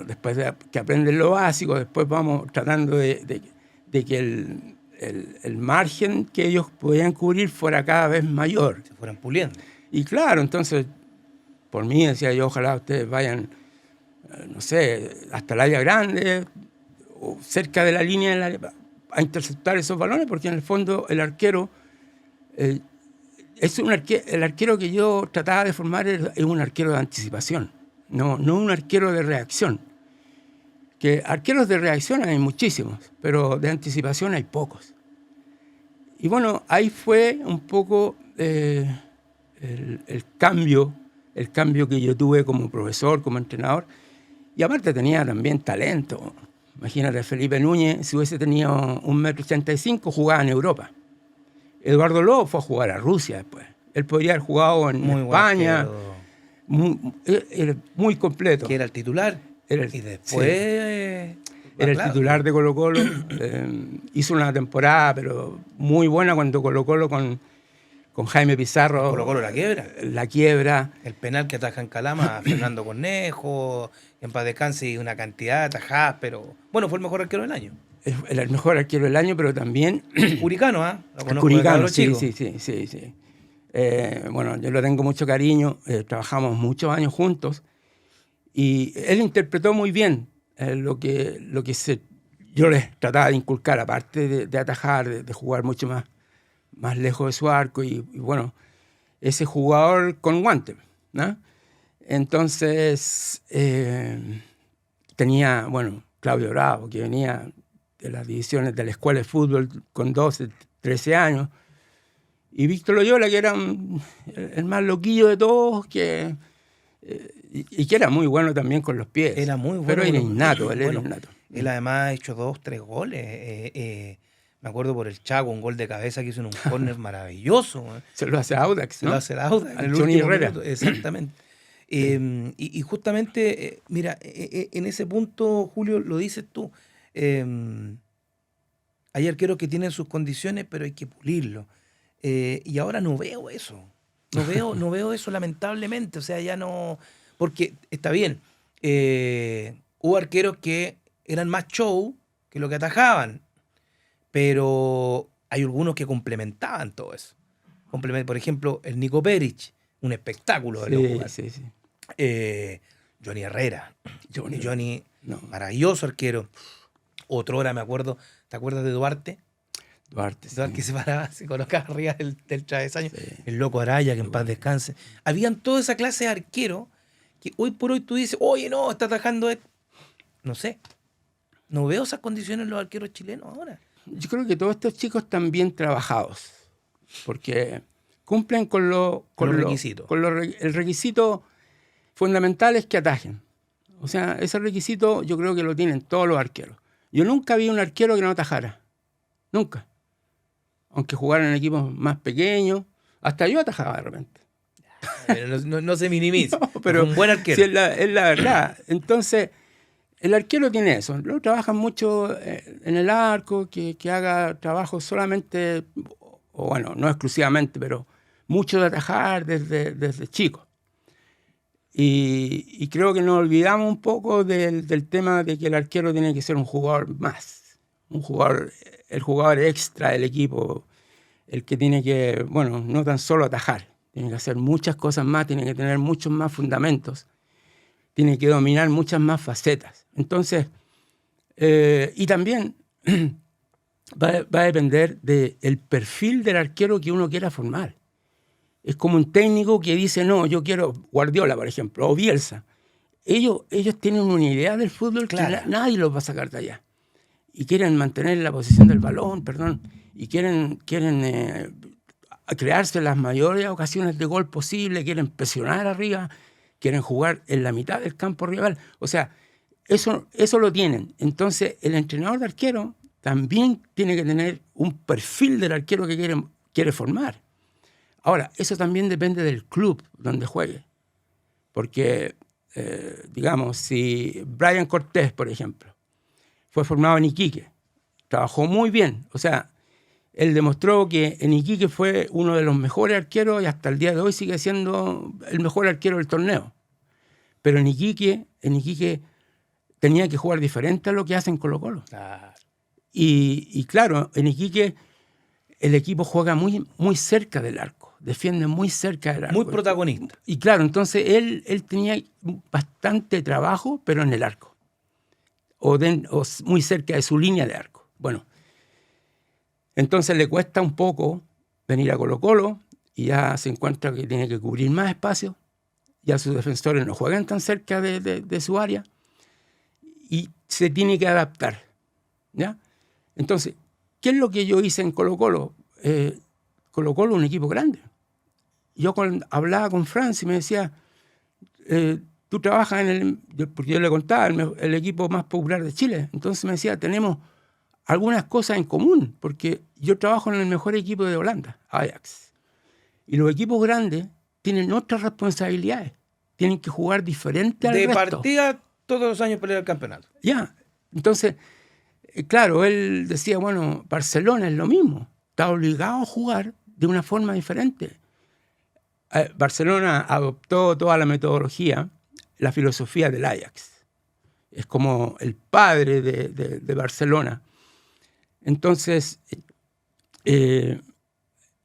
después de que aprenden lo básico, después vamos tratando de que el margen que ellos podían cubrir fuera cada vez mayor. Se fueran puliendo. Y claro, entonces, por mí decía yo, ojalá ustedes vayan, no sé, hasta el área grande o cerca de la línea a interceptar esos balones, porque en el fondo el arquero, el arquero que yo trataba de formar es un arquero de anticipación, no un arquero de reacción. Que arqueros de reacción hay muchísimos, pero de anticipación hay pocos. Y bueno, ahí fue un poco el cambio que yo tuve como profesor, como entrenador. Y aparte tenía también talento. Imagínate, Felipe Núñez, si hubiese tenido 1,85 m, jugaba en Europa. Eduardo Lobo fue a jugar a Rusia después. Él podría haber jugado en España. Era muy completo. Que era el titular. Y después... Era el titular de Colo-Colo. Hizo una temporada, pero muy buena cuando Colo-Colo con Jaime Pizarro. Colo-Colo la quiebra. La quiebra. El penal que ataja en Calama a Fernando Cornejo, en paz descanse, y una cantidad de atajadas, pero... Bueno, fue el mejor arquero del año. Era el mejor arquero del año, pero también... Curicano, ¿ah? Curicano, sí. Bueno, yo le tengo mucho cariño. Trabajamos muchos años juntos. Y él interpretó muy bien lo que yo les trataba de inculcar, aparte de atajar, de jugar mucho más lejos de su arco. Y bueno, ese jugador con guante, ¿no? Entonces, tenía, bueno, Claudio Bravo, que venía de las divisiones de la escuela de fútbol con 12, 13 años. Y Víctor Loyola, que era el más loquillo de todos, y que era muy bueno también con los pies. Era muy bueno. Pero era innato, él era innato. Él además ha hecho 2, 3 goles. Me acuerdo por el Chaco, un gol de cabeza que hizo en un córner maravilloso. Se lo hace Audax, ¿no? Se lo hace Audax. En el Johnny Herrera. minuto, exactamente. Y justamente, mira, en ese punto, Julio, lo dices tú. Hay arqueros que tienen sus condiciones, pero hay que pulirlo. Y ahora no veo eso. No veo eso, lamentablemente. O sea, ya no... Porque está bien. Hubo arqueros que eran más show que lo que atajaban. Pero hay algunos que complementaban todo eso. Por ejemplo, el Nico Peric, un espectáculo de jugar. Sí. Johnny Herrera. Johnny no. Maravilloso arquero. Otro hora me acuerdo. ¿Te acuerdas de Duarte? Duarte, que se paraba, se colocaba arriba del travesaño. Sí. El Loco Araya, que en paz descanse. Habían toda esa clase de arqueros que hoy por hoy tú dices, oye, no, está atajando esto. No sé. No veo esas condiciones en los arqueros chilenos ahora. Yo creo que todos estos chicos están bien trabajados, porque cumplen con los requisitos. El requisito fundamental es que atajen. O sea, ese requisito yo creo que lo tienen todos los arqueros. Yo nunca vi un arquero que no atajara. Nunca. aunque jugaran en equipos más pequeños. Hasta yo atajaba de repente. Pero no se minimiza. No, pero es un buen arquero. sí, es la verdad. Entonces, el arquero tiene eso. Luego trabajan mucho en el arco, que haga trabajo solamente, o bueno, no exclusivamente, pero mucho de atajar desde chico. Y creo que nos olvidamos un poco del tema de que el arquero tiene que ser un jugador más. El jugador extra del equipo, el que tiene que, bueno, no tan solo atajar. Tiene que hacer muchas cosas más, tiene que tener muchos más fundamentos, tiene que dominar muchas más facetas. Entonces, y también va a depender del perfil del arquero que uno quiera formar. Es como un técnico que dice, no, yo quiero Guardiola, por ejemplo, o Bielsa. Ellos tienen una idea del fútbol Claro. que nadie los va a sacar de allá. Y quieren mantener la posición del balón, y quieren crearse las mayores ocasiones de gol posible, quieren presionar arriba, quieren jugar en la mitad del campo rival. O sea, eso lo tienen. Entonces, el entrenador de arquero también tiene que tener un perfil del arquero que quiere formar. Ahora, eso también depende del club donde juegue. Porque, digamos, si Brian Cortés, por ejemplo, fue formado en Iquique, trabajó muy bien. O sea, él demostró que en Iquique fue uno de los mejores arqueros y hasta el día de hoy sigue siendo el mejor arquero del torneo. Pero en Iquique tenía que jugar diferente a lo que hacen Colo-Colo. Claro. Y claro, en Iquique el equipo juega muy, muy cerca del arco, defiende muy cerca del arco. Muy protagonista. Y claro, entonces él tenía bastante trabajo, pero en el arco. O muy cerca de su línea de arco. Bueno, entonces le cuesta un poco venir a Colo-Colo y ya se encuentra que tiene que cubrir más espacio. Ya sus defensores no juegan tan cerca de su área y se tiene que adaptar, ¿ya? Entonces, ¿qué es lo que yo hice en Colo-Colo? Colo-Colo es un equipo grande. Yo hablaba con Franz y me decía, tú trabajas porque yo le contaba, el equipo más popular de Chile. Entonces me decía, tenemos algunas cosas en común, porque yo trabajo en el mejor equipo de Holanda, Ajax. Y los equipos grandes tienen otras responsabilidades. Tienen que jugar diferente al resto. De partida, todos los años pelear el campeonato. Ya, entonces, claro, él decía, bueno, Barcelona es lo mismo. Está obligado a jugar de una forma diferente. Barcelona adoptó toda la metodología, la filosofía del Ajax. Es como el padre de Barcelona. Entonces,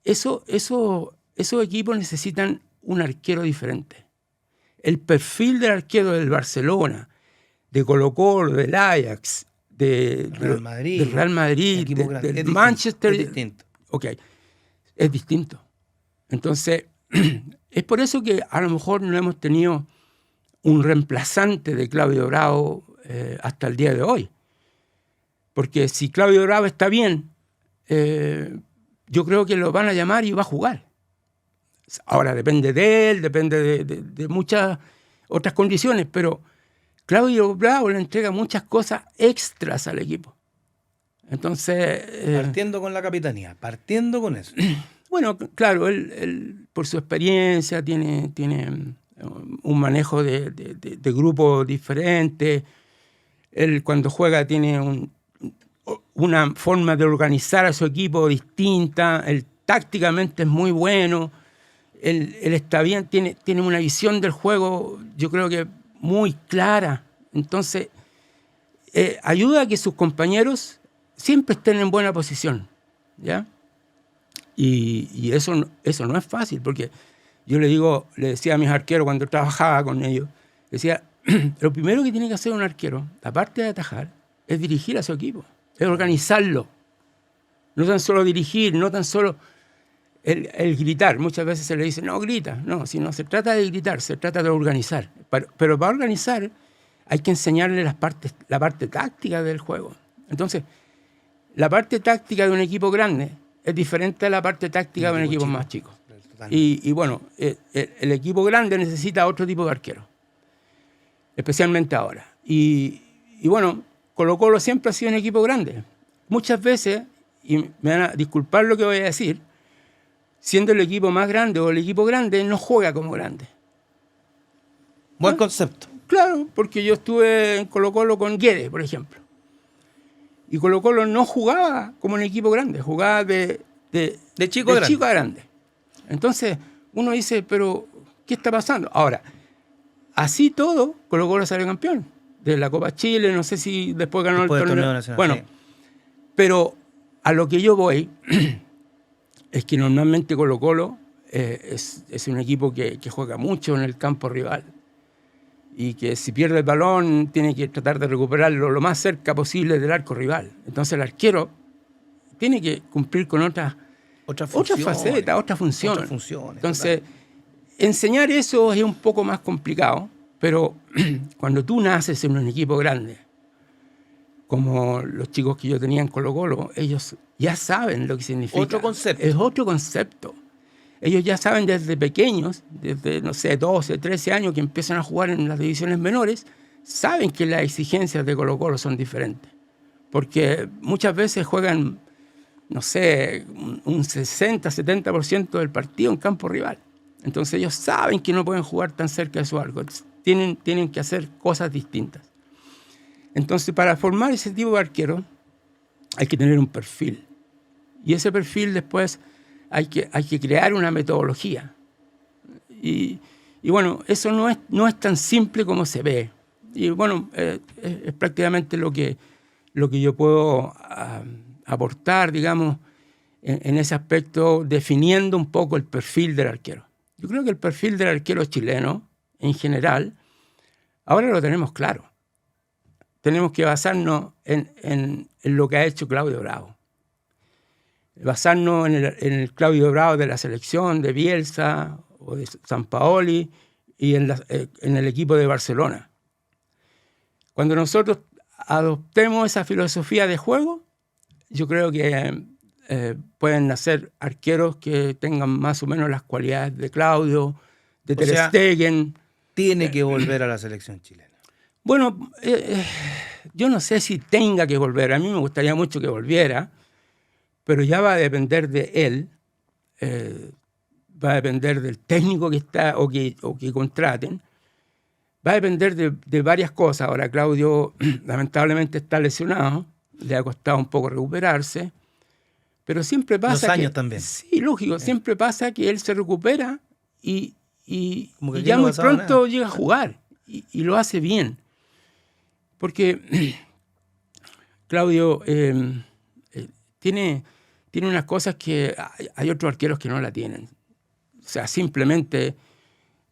esos equipos necesitan un arquero diferente. El perfil del arquero del Barcelona, de Colo-Colo, del Ajax, del Real Madrid, del Manchester. Es distinto. Ok, es distinto. Entonces, es por eso que a lo mejor no hemos tenido un reemplazante de Claudio Bravo hasta el día de hoy. Porque si Claudio Bravo está bien, yo creo que lo van a llamar y va a jugar. Ahora depende de él, depende de muchas otras condiciones, pero Claudio Bravo le entrega muchas cosas extras al equipo. Entonces... partiendo con la capitanía, partiendo con eso. Bueno, claro, él por su experiencia tiene un manejo de grupo diferente. Él cuando juega tiene una forma de organizar a su equipo distinta. Él tácticamente es muy bueno. Él está bien, tiene una visión del juego, yo creo que muy clara. Entonces, ayuda a que sus compañeros siempre estén en buena posición, ¿ya? Y eso no es fácil, porque yo le decía a mis arqueros cuando trabajaba con ellos, decía, lo primero que tiene que hacer un arquero, aparte de atajar, es dirigir a su equipo, es organizarlo. No tan solo dirigir, no tan solo el gritar. Muchas veces se le dice, no, grita. No, si no se trata de gritar, se trata de organizar. Pero para organizar hay que enseñarle la parte táctica del juego. Entonces, la parte táctica de un equipo grande es diferente a la parte táctica de un equipo más chico. Y bueno, el equipo grande necesita otro tipo de arquero, especialmente ahora. Y bueno, Colo-Colo siempre ha sido un equipo grande. Muchas veces, y me van a disculpar lo que voy a decir, siendo el equipo más grande o el equipo grande, no juega como grande. Buen concepto. Claro, porque yo estuve en Colo-Colo con Guedes, por ejemplo. Y Colo-Colo no jugaba como un equipo grande, jugaba de chico a grande. Entonces, uno dice, pero, ¿qué está pasando? Ahora, así todo, Colo-Colo salió campeón. De la Copa Chile, no sé si después ganó Después el del torneo. torneo nacional, Bueno, sí. pero a lo que yo voy es que normalmente Colo-Colo es un equipo que juega mucho en el campo rival y que si pierde el balón tiene que tratar de recuperarlo lo más cerca posible del arco rival. Entonces el arquero tiene que cumplir con otras facetas, otras funciones. Entonces, enseñar eso es un poco más complicado, pero cuando tú naces en un equipo grande, como los chicos que yo tenía en Colo-Colo, ellos ya saben lo que significa. Otro concepto. Es otro concepto. Ellos ya saben desde pequeños, desde, no sé, 12, 13 años que empiezan a jugar en las divisiones menores, saben que las exigencias de Colo-Colo son diferentes. Porque muchas veces juegan, no sé, un 60, 70% del partido en campo rival. Entonces ellos saben que no pueden jugar tan cerca de su arco. Tienen que hacer cosas distintas. Entonces, para formar ese tipo de arquero hay que tener un perfil. Y ese perfil después hay que crear una metodología. Y bueno, eso no es tan simple como se ve. Y bueno, es prácticamente lo que yo puedo aportar, digamos, en ese aspecto, definiendo un poco el perfil del arquero. Yo creo que el perfil del arquero chileno, en general, ahora lo tenemos claro. Tenemos que basarnos en lo que ha hecho Claudio Bravo. Basarnos en el Claudio Bravo de la selección, de Bielsa o de Sampaoli y en el equipo de Barcelona. Cuando nosotros adoptemos esa filosofía de juego, yo creo que pueden nacer arqueros que tengan más o menos las cualidades de Claudio, de Ter Stegen. Tiene que volver a la selección chilena. Bueno, yo no sé si tenga que volver. A mí me gustaría mucho que volviera, pero ya va a depender de él, va a depender del técnico que está o que contraten, va a depender de varias cosas. Ahora Claudio lamentablemente está lesionado, le ha costado un poco recuperarse, pero siempre pasa los años también. Sí, lógico, siempre pasa que él se recupera y ya no muy pronto nada. llega a jugar y lo hace bien. Porque Claudio tiene unas cosas que hay otros arqueros que no la tienen. O sea, simplemente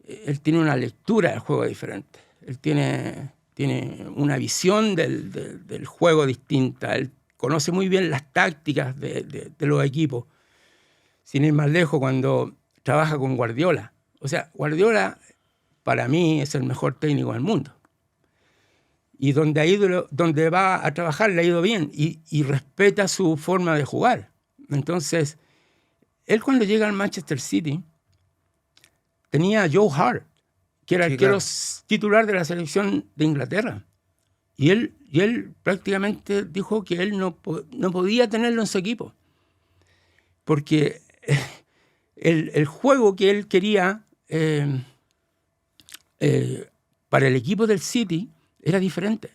él tiene una lectura del juego diferente. Él tiene una visión del juego distinta. Él conoce muy bien las tácticas de los equipos. Sin ir más lejos, cuando trabaja con Guardiola. O sea, Guardiola para mí es el mejor técnico del mundo. Y donde va a trabajar le ha ido bien y respeta su forma de jugar. Entonces, él cuando llega al Manchester City tenía a Joe Hart, que era arquero titular de la selección de Inglaterra. Y él prácticamente dijo que él no podía tenerlo en su equipo. Porque el juego que él quería para el equipo del City era diferente.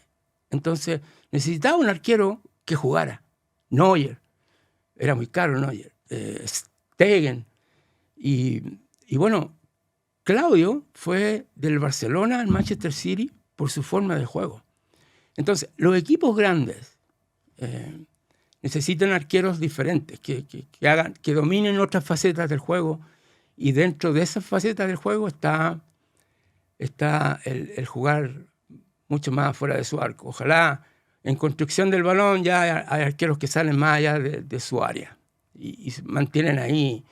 Entonces necesitaba un arquero que jugara. Neuer, era muy caro Neuer, Stegen. Y bueno, Claudio fue del Barcelona al Manchester City por su forma de juego. Entonces, los equipos grandes necesitan arqueros diferentes, que dominen otras facetas del juego, y dentro de esas facetas del juego está el jugar mucho más fuera de su arco. Ojalá en construcción del balón ya hay arqueros que salen más allá de su área y se mantienen ahí.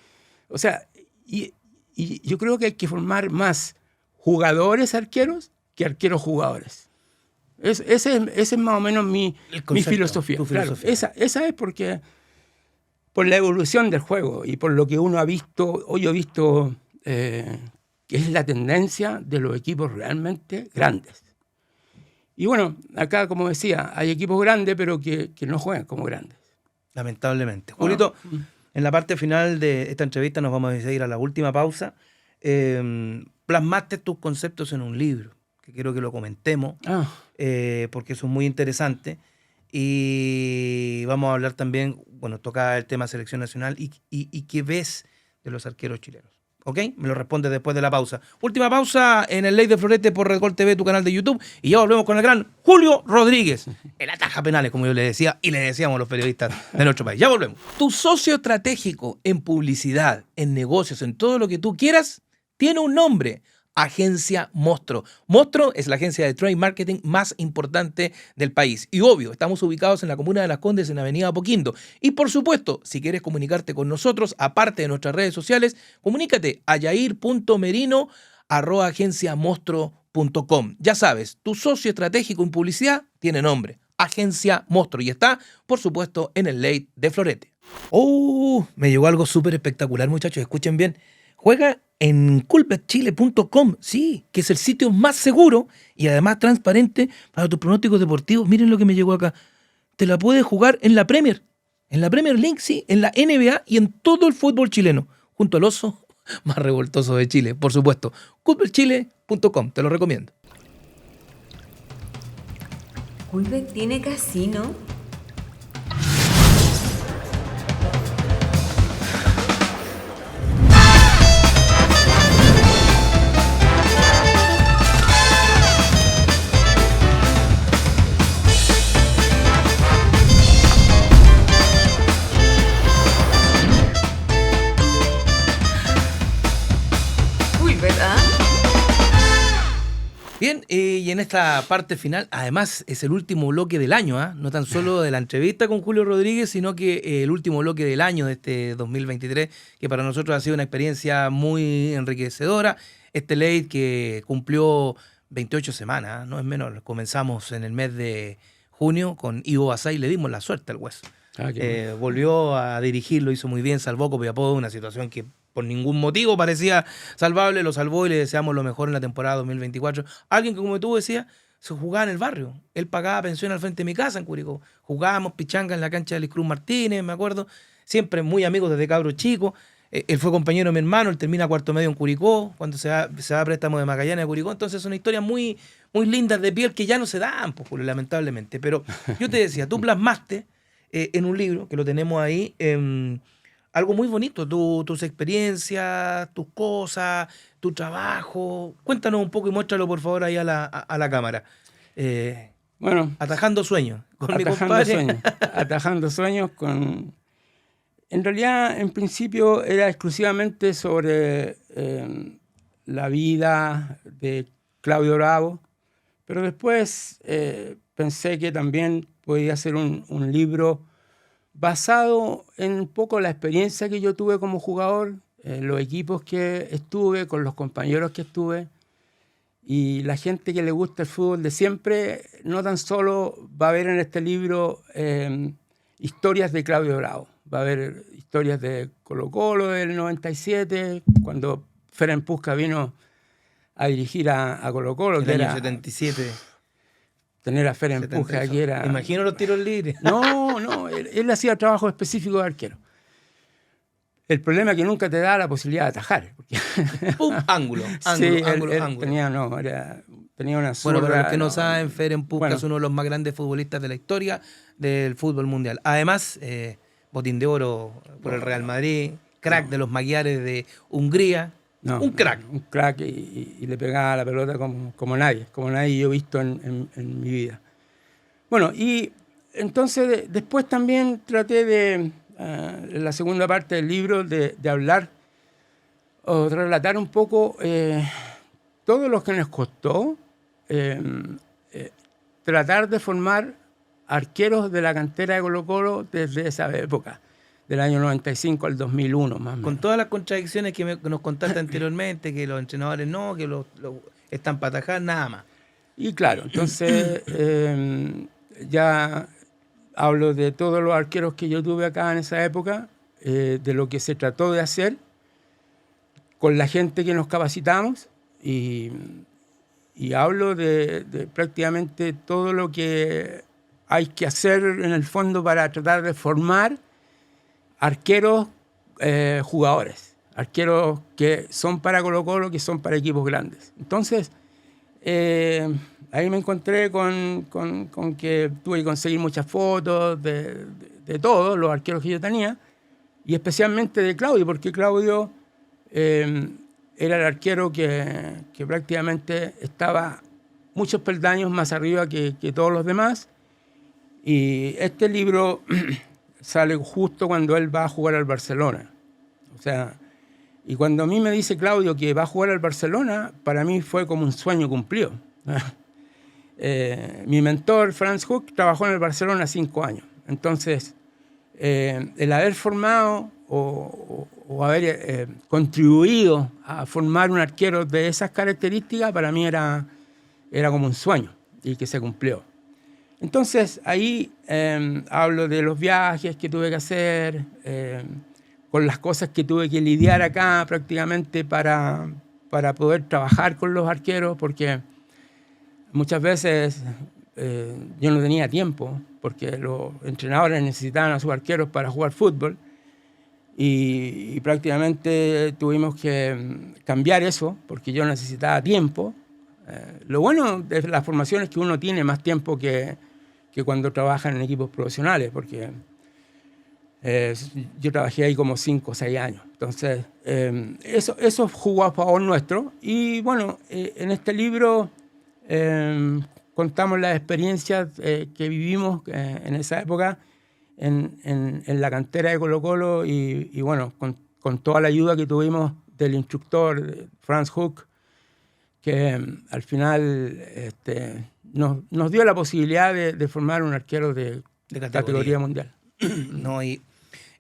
O sea, y yo creo que hay que formar más jugadores arqueros que arqueros jugadores. Ese es más o menos mi filosofía. Claro, esa es porque por la evolución del juego y por lo que uno ha visto, hoy he visto que es la tendencia de los equipos realmente grandes. Y bueno, acá, como decía, hay equipos grandes, pero que no juegan como grandes. Lamentablemente. Julito, en la parte final de esta entrevista nos vamos a ir a la última pausa. Plasmaste tus conceptos en un libro, que quiero que lo comentemos, porque eso es muy interesante. Y vamos a hablar también, bueno, toca el tema selección nacional y qué ves de los arqueros chilenos. ¿Ok? Me lo responde después de la pausa. Última pausa en el Ley de Florete por Red Gol TV, tu canal de YouTube. Y ya volvemos con el gran Julio Rodríguez. El ataja penales, como yo le decía, y le decíamos a los periodistas de nuestro país. Ya volvemos. Tu socio estratégico en publicidad, en negocios, en todo lo que tú quieras, tiene un nombre. Agencia Mostro. Mostro es la agencia de trade marketing más importante del país. Y obvio, estamos ubicados en la comuna de Las Condes, en Avenida Apoquindo. Y por supuesto, si quieres comunicarte con nosotros, aparte de nuestras redes sociales, comunícate a yair.merino@agenciamostro.com. Ya sabes, tu socio estratégico en publicidad tiene nombre. Agencia Mostro. Y está, por supuesto, en el Ley de Florete. Me llegó algo súper espectacular, muchachos. Escuchen bien. Juega en coolbetchile.com, sí, que es el sitio más seguro y además transparente para tus pronósticos deportivos. Miren lo que me llegó acá. Te la puedes jugar en la Premier League, sí, en la NBA y en todo el fútbol chileno, junto al oso más revoltoso de Chile, por supuesto. coolbetchile.com, te lo recomiendo. ¿Coolbet tiene casino? Bien, y en esta parte final, además es el último bloque del año, no tan solo de la entrevista con Julio Rodríguez, sino que el último bloque del año de este 2023, que para nosotros ha sido una experiencia muy enriquecedora. Este late que cumplió 28 semanas, no es menor. Comenzamos en el mes de junio con Ivo Basay, le dimos la suerte al Hueso. Volvió a dirigir, lo hizo muy bien, salvó Copiapó de una situación que por ningún motivo parecía salvable, lo salvó y le deseamos lo mejor en la temporada 2024. Alguien que, como tú decías, se jugaba en el barrio. Él pagaba pensión al frente de mi casa en Curicó. Jugábamos pichanga en la cancha de Luis Cruz Martínez, me acuerdo. Siempre muy amigos desde cabro chico. Él fue compañero de mi hermano, él termina cuarto medio en Curicó, cuando se va a préstamo de Magallanes a Curicó. Entonces son historias muy, muy lindas de piel que ya no se dan, pues, Julio, lamentablemente. Pero yo te decía, tú plasmaste en un libro, que lo tenemos ahí, algo muy bonito, tus experiencias, tus cosas, tu trabajo. Cuéntanos un poco y muéstralo, por favor, ahí a la cámara. Bueno, Atajando sueños con mi compadre. Atajando sueños con... En realidad, en principio, era exclusivamente sobre la vida de Claudio Bravo, pero después pensé que también podía ser un libro basado en un poco la experiencia que yo tuve como jugador, los equipos que estuve, con los compañeros que estuve, y la gente que le gusta el fútbol de siempre, no tan solo va a ver en este libro historias de Claudio Bravo, va a haber historias de Colo-Colo del 97, cuando Ferenc Puskás vino a dirigir a Colo-Colo. El año 77. Tener a Ferenc Puskás aquí era... Imagino los tiros libres. No, él hacía trabajo específico de arquero. El problema es que nunca te da la posibilidad de atajar. Porque... ángulo. Tenía una zurda. Bueno, para los que no saben, Ferenc Puskás es uno de los más grandes futbolistas de la historia del fútbol mundial. Además, botín de oro por el Real Madrid, crack de los Magyares de Hungría. Un crack y le pegaba la pelota como nadie yo he visto en mi vida. Bueno, y entonces después también traté de, en la segunda parte del libro, de hablar o relatar un poco todo lo que nos costó tratar de formar arqueros de la cantera de Colo-Colo desde esa época. Del año 95 al 2001, más o menos. Con todas las contradicciones que nos contaste anteriormente, que los entrenadores no, que los están para atajar, nada más. Y claro, entonces ya hablo de todos los arqueros que yo tuve acá en esa época, de lo que se trató de hacer con la gente que nos capacitamos y hablo de prácticamente todo lo que hay que hacer en el fondo para tratar de formar arqueros jugadores, arqueros que son para Colo-Colo, que son para equipos grandes. Entonces, ahí me encontré con que tuve que conseguir muchas fotos de todos los arqueros que yo tenía, y especialmente de Claudio, porque Claudio era el arquero que prácticamente estaba muchos peldaños más arriba que todos los demás. Y este libro sale justo cuando él va a jugar al Barcelona. O sea, y cuando a mí me dice Claudio que va a jugar al Barcelona, para mí fue como un sueño cumplido. Mi mentor, Franz Hook, trabajó en el Barcelona 5 años. Entonces, el haber formado o haber contribuido a formar un arquero de esas características, para mí era como un sueño y que se cumplió. Entonces, ahí hablo de los viajes que tuve que hacer, con las cosas que tuve que lidiar acá prácticamente para poder trabajar con los arqueros, porque muchas veces yo no tenía tiempo, porque los entrenadores necesitaban a sus arqueros para jugar fútbol, y prácticamente tuvimos que cambiar eso, porque yo necesitaba tiempo. Lo bueno de la formación es que uno tiene más tiempo que cuando trabaja en equipos profesionales, porque yo trabajé ahí como 5 o 6 años. Entonces, eso jugó a favor nuestro. Y bueno, en este libro contamos las experiencias que vivimos en esa época en la cantera de Colo-Colo, y bueno, con toda la ayuda que tuvimos del instructor Franz Hook, que al final nos dio la posibilidad de formar un arquero de categoría mundial. No, y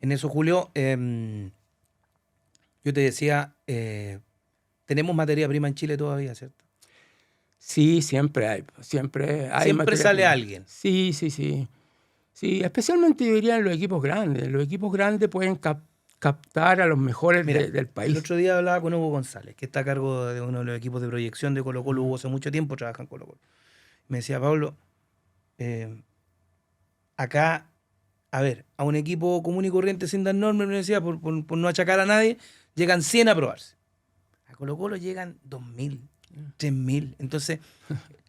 en eso, Julio, yo te decía, tenemos materia prima en Chile todavía, ¿cierto? Sí, siempre hay. Siempre sale prima. alguien. Sí. Sí, especialmente yo diría en los equipos grandes. Los equipos grandes pueden captar a los mejores del país. El otro día hablaba con Hugo González, que está a cargo de uno de los equipos de proyección de Colo-Colo. Hugo hace mucho tiempo trabaja en Colo-Colo. Me decía, Pablo, acá, a ver, a un equipo común y corriente sin dar normas, me decía, por no achacar a nadie, llegan 100 a probarse. A Colo-Colo llegan 2.000, 3.000. Entonces,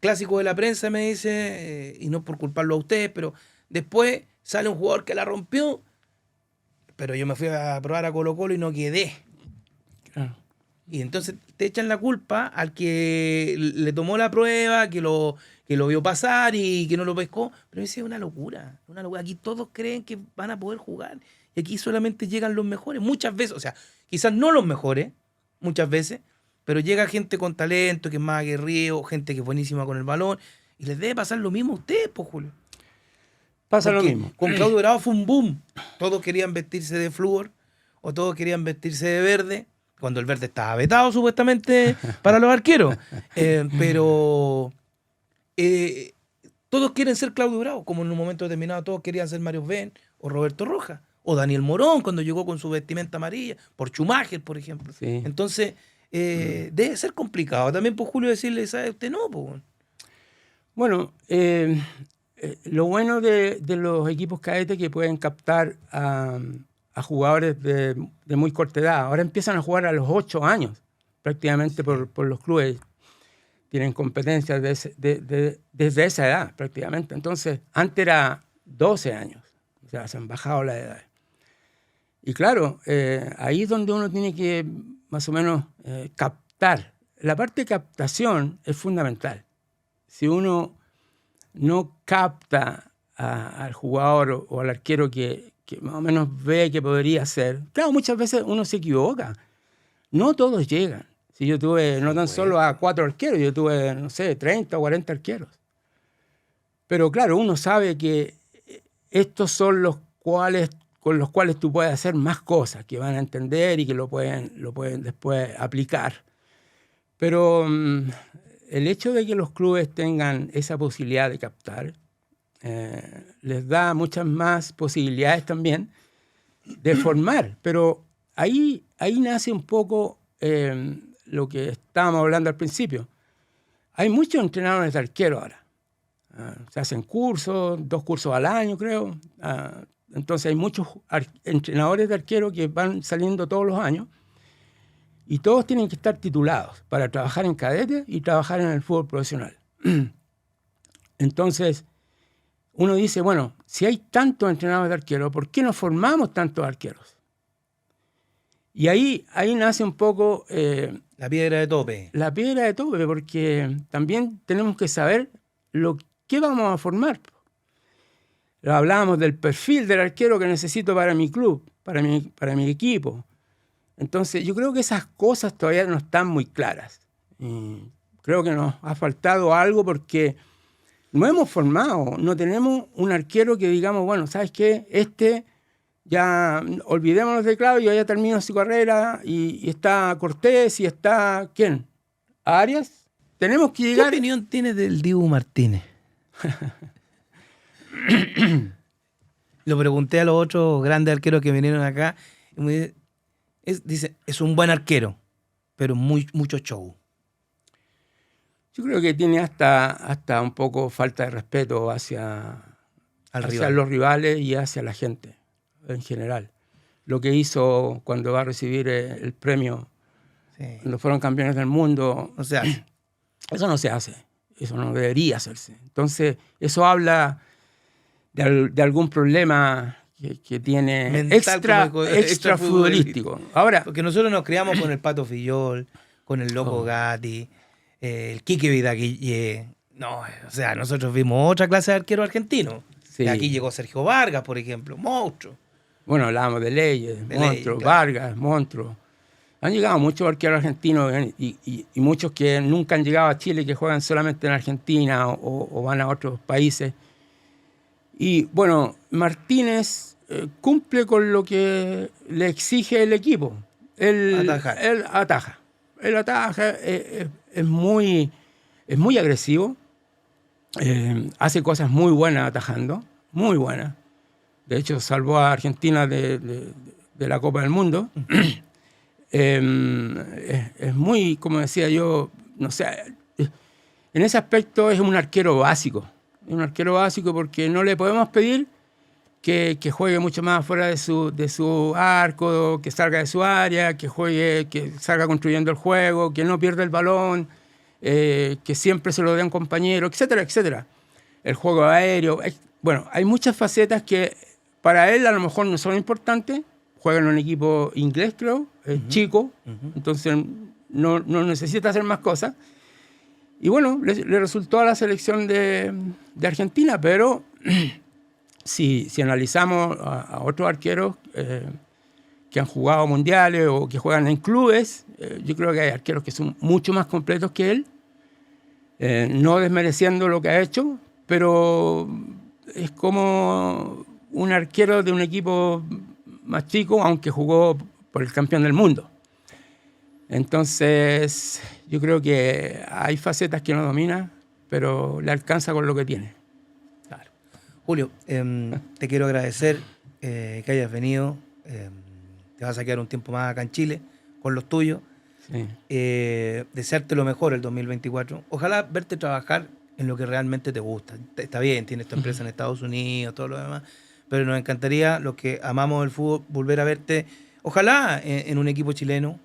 clásico de la prensa, me dice, y no por culparlo a ustedes, pero después sale un jugador que la rompió, pero yo me fui a probar a Colo-Colo y no quedé. Claro. Y entonces te echan la culpa al que le tomó la prueba, que lo vio pasar y que no lo pescó. Pero eso es una locura, una locura. Aquí todos creen que van a poder jugar. Y aquí solamente llegan los mejores. Muchas veces, o sea, quizás no los mejores, muchas veces, pero llega gente con talento, que es más aguerrido, gente que es buenísima con el balón. Y les debe pasar lo mismo a ustedes, pues, Julio. Pasa Porque lo mismo. con Claudio Bravo fue un boom. Todos querían vestirse de flúor o todos querían vestirse de verde, cuando el verde estaba vetado supuestamente para los arqueros. Pero todos quieren ser Claudio Bravo, como en un momento determinado todos querían ser Mario Ben o Roberto Rojas o Daniel Morón cuando llegó con su vestimenta amarilla, por Schumacher, por ejemplo. Sí. Entonces, debe ser complicado también por Julio decirle, ¿sabe usted no? Pues. Bueno, lo bueno de los equipos cadetes que pueden captar a jugadores de muy corta edad. Ahora empiezan a jugar a los 8 años, prácticamente por los clubes. Tienen competencias desde esa edad, prácticamente. Entonces, antes era 12 años. O sea, se han bajado las edades. Y claro, ahí es donde uno tiene que más o menos captar. La parte de captación es fundamental. Si uno no capta al jugador o al arquero que más o menos ve que podría ser, claro, muchas veces uno se equivoca. No todos llegan. Si yo tuve no tan solo a 4 arqueros, yo tuve, no sé, 30 o 40 arqueros. Pero claro, uno sabe que estos son los con los cuales tú puedes hacer más cosas, que van a entender y que lo pueden después aplicar. Pero el hecho de que los clubes tengan esa posibilidad de captar les da muchas más posibilidades también de formar. Pero ahí nace un poco lo que estábamos hablando al principio. Hay muchos entrenadores de arquero ahora. Se hacen cursos, 2 cursos al año, creo. Entonces hay muchos entrenadores de arquero que van saliendo todos los años y todos tienen que estar titulados para trabajar en cadete y trabajar en el fútbol profesional. Entonces, uno dice, bueno, si hay tantos entrenadores de arquero, ¿por qué no formamos tantos arqueros? Y ahí nace un poco... la piedra de tope. La piedra de tope, porque también tenemos que saber qué vamos a formar. Hablábamos del perfil del arquero que necesito para mi club, para mi equipo. Entonces, yo creo que esas cosas todavía no están muy claras. Creo que nos ha faltado algo porque no hemos formado, no tenemos un arquero que digamos, bueno, ¿sabes qué? Ya olvidémonos de Claudio, ya terminó su carrera y está Cortés y está, ¿quién? ¿Arias? Tenemos que llegar... ¿Qué opinión tienes del Dibu Martínez? Lo pregunté a los otros grandes arqueros que vinieron acá. Y dice, es un buen arquero, pero mucho show. Yo creo que tiene hasta un poco falta de respeto hacia los rivales y hacia la gente en general. Lo que hizo cuando va a recibir el premio, cuando fueron campeones del mundo, no se hace. Eso no se hace, eso no debería hacerse. Entonces, eso habla de algún problema que tiene mental, extra futbolístico. Ahora, porque nosotros nos criamos con el Pato Fillol, con el Loco Gatti, el Quique Vidaguille. No, o sea, nosotros vimos otra clase de arquero argentino. Sí. Aquí llegó Sergio Vargas, por ejemplo, monstruo. Bueno, hablábamos de Leyes, monstruo, claro. Vargas, monstruo. Han llegado muchos arqueros argentinos y muchos que nunca han llegado a Chile, que juegan solamente en Argentina o van a otros países. Y bueno, Martínez cumple con lo que le exige el equipo. Él ataja. Él ataja, es muy agresivo, hace cosas muy buenas atajando, muy buenas. De hecho, salvó a Argentina de la Copa del Mundo. Es muy, como decía yo, no sé, en ese aspecto es un arquero básico. Es un arquero básico porque no le podemos pedir que juegue mucho más fuera de su arco, que salga de su área, que salga construyendo el juego, que no pierda el balón, que siempre se lo dé a un compañero, etcétera, etcétera. El juego aéreo. Bueno, hay muchas facetas que para él a lo mejor no son importantes. Juega en un equipo inglés, creo, chico, entonces no necesita hacer más cosas. Y bueno, le resultó a la selección de Argentina, pero si analizamos a otros arqueros que han jugado mundiales o que juegan en clubes, yo creo que hay arqueros que son mucho más completos que él, no desmereciendo lo que ha hecho, pero es como un arquero de un equipo más chico, aunque jugó por el campeón del mundo. Entonces, yo creo que hay facetas que no domina, pero le alcanza con lo que tiene. Claro. Julio, te quiero agradecer que hayas venido. Te vas a quedar un tiempo más acá en Chile con los tuyos. Sí. Desearte lo mejor el 2024. Ojalá verte trabajar en lo que realmente te gusta. Está bien, tienes tu empresa en Estados Unidos, todo lo demás, pero nos encantaría, los que amamos el fútbol, volver a verte, ojalá en un equipo chileno,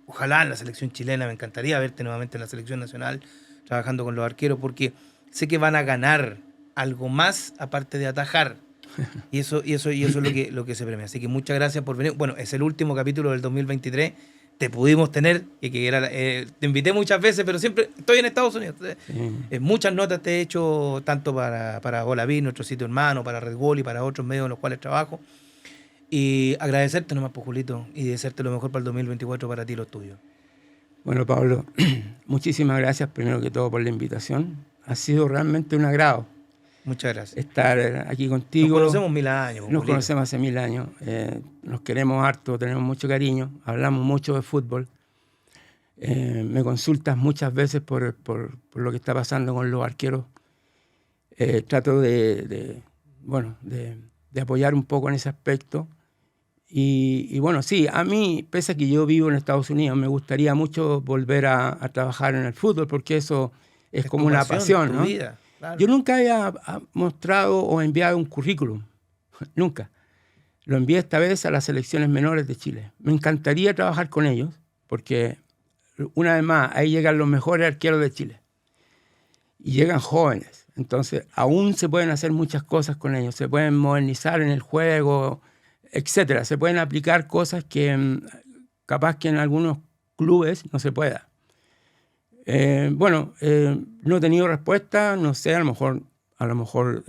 ojalá en la selección chilena. Me encantaría verte nuevamente en la selección nacional, trabajando con los arqueros, porque sé que van a ganar algo más aparte de atajar. Y eso es lo que se premia. Así que muchas gracias por venir. Bueno, es el último capítulo del 2023. Te pudimos tener, te invité muchas veces, pero siempre estoy en Estados Unidos. Muchas notas te he hecho, tanto para Golaví, nuestro sitio hermano, para Red Bull y para otros medios en los cuales trabajo. Y agradecerte nomás, pues, Julito, y desearte lo mejor para el 2024 para ti y los tuyos. Bueno, Pablo, muchísimas gracias primero que todo por la invitación. Ha sido realmente un agrado. Muchas gracias. Estar aquí contigo. Nos conocemos 1000 años. Nos conocemos hace 1000 años. Nos queremos harto, tenemos mucho cariño, hablamos mucho de fútbol. Me consultas muchas veces por lo que está pasando con los arqueros. Trato de apoyar un poco en ese aspecto. Y bueno, sí, a mí, pese a que yo vivo en Estados Unidos, me gustaría mucho volver a trabajar en el fútbol, porque eso es como una pasión, tu ¿no? vida, claro. Yo nunca había mostrado o enviado un currículum, nunca. Lo envié esta vez a las selecciones menores de Chile. Me encantaría trabajar con ellos, porque una vez más, ahí llegan los mejores arqueros de Chile. Y llegan jóvenes. Entonces, aún se pueden hacer muchas cosas con ellos. Se pueden modernizar en el juego, etcétera. Se pueden aplicar cosas que capaz que en algunos clubes no se pueda. No he tenido respuesta. No sé, a lo mejor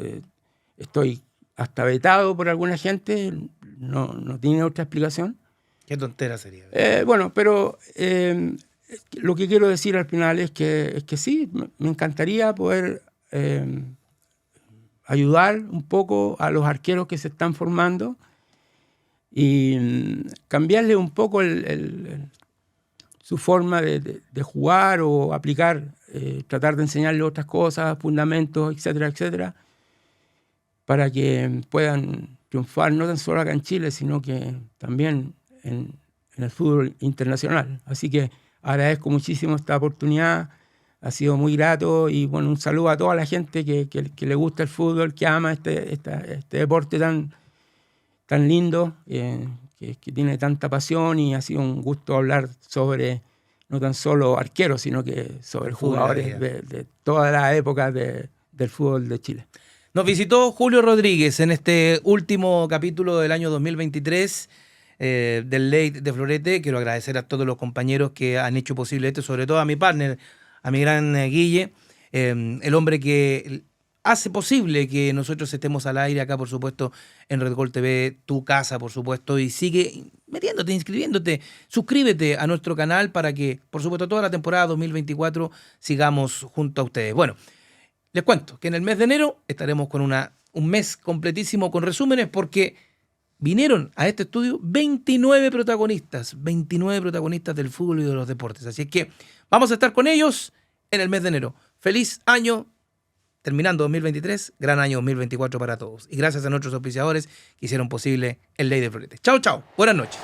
estoy hasta vetado por alguna gente. No tiene otra explicación. Qué tontera sería. Pero lo que quiero decir al final es que sí, me encantaría poder ayudar un poco a los arqueros que se están formando y cambiarle un poco su forma de jugar o aplicar, tratar de enseñarle otras cosas, fundamentos, etcétera, etcétera, para que puedan triunfar no tan solo acá en Chile, sino que también en el fútbol internacional. Así que agradezco muchísimo esta oportunidad, ha sido muy grato y bueno, un saludo a toda la gente que le gusta el fútbol, que ama este deporte tan lindo, que tiene tanta pasión, y ha sido un gusto hablar sobre no tan solo arqueros, sino que sobre jugadores de todas las épocas del fútbol de Chile. Nos visitó Julio Rodríguez en este último capítulo del año 2023 del Late de Florete. Quiero agradecer a todos los compañeros que han hecho posible esto, sobre todo a mi partner, a mi gran Guille, el hombre que hace posible que nosotros estemos al aire acá, por supuesto, en Red Gol TV, tu casa, por supuesto, y sigue metiéndote, inscribiéndote, suscríbete a nuestro canal para que, por supuesto, toda la temporada 2024 sigamos junto a ustedes. Bueno, les cuento que en el mes de enero estaremos con un mes completísimo con resúmenes, porque vinieron a este estudio 29 protagonistas del fútbol y de los deportes. Así es que vamos a estar con ellos en el mes de enero. Feliz año, terminando 2023, gran año 2024 para todos. Y gracias a nuestros auspiciadores que hicieron posible el Ley de Florete. Chao, chao. Buenas noches.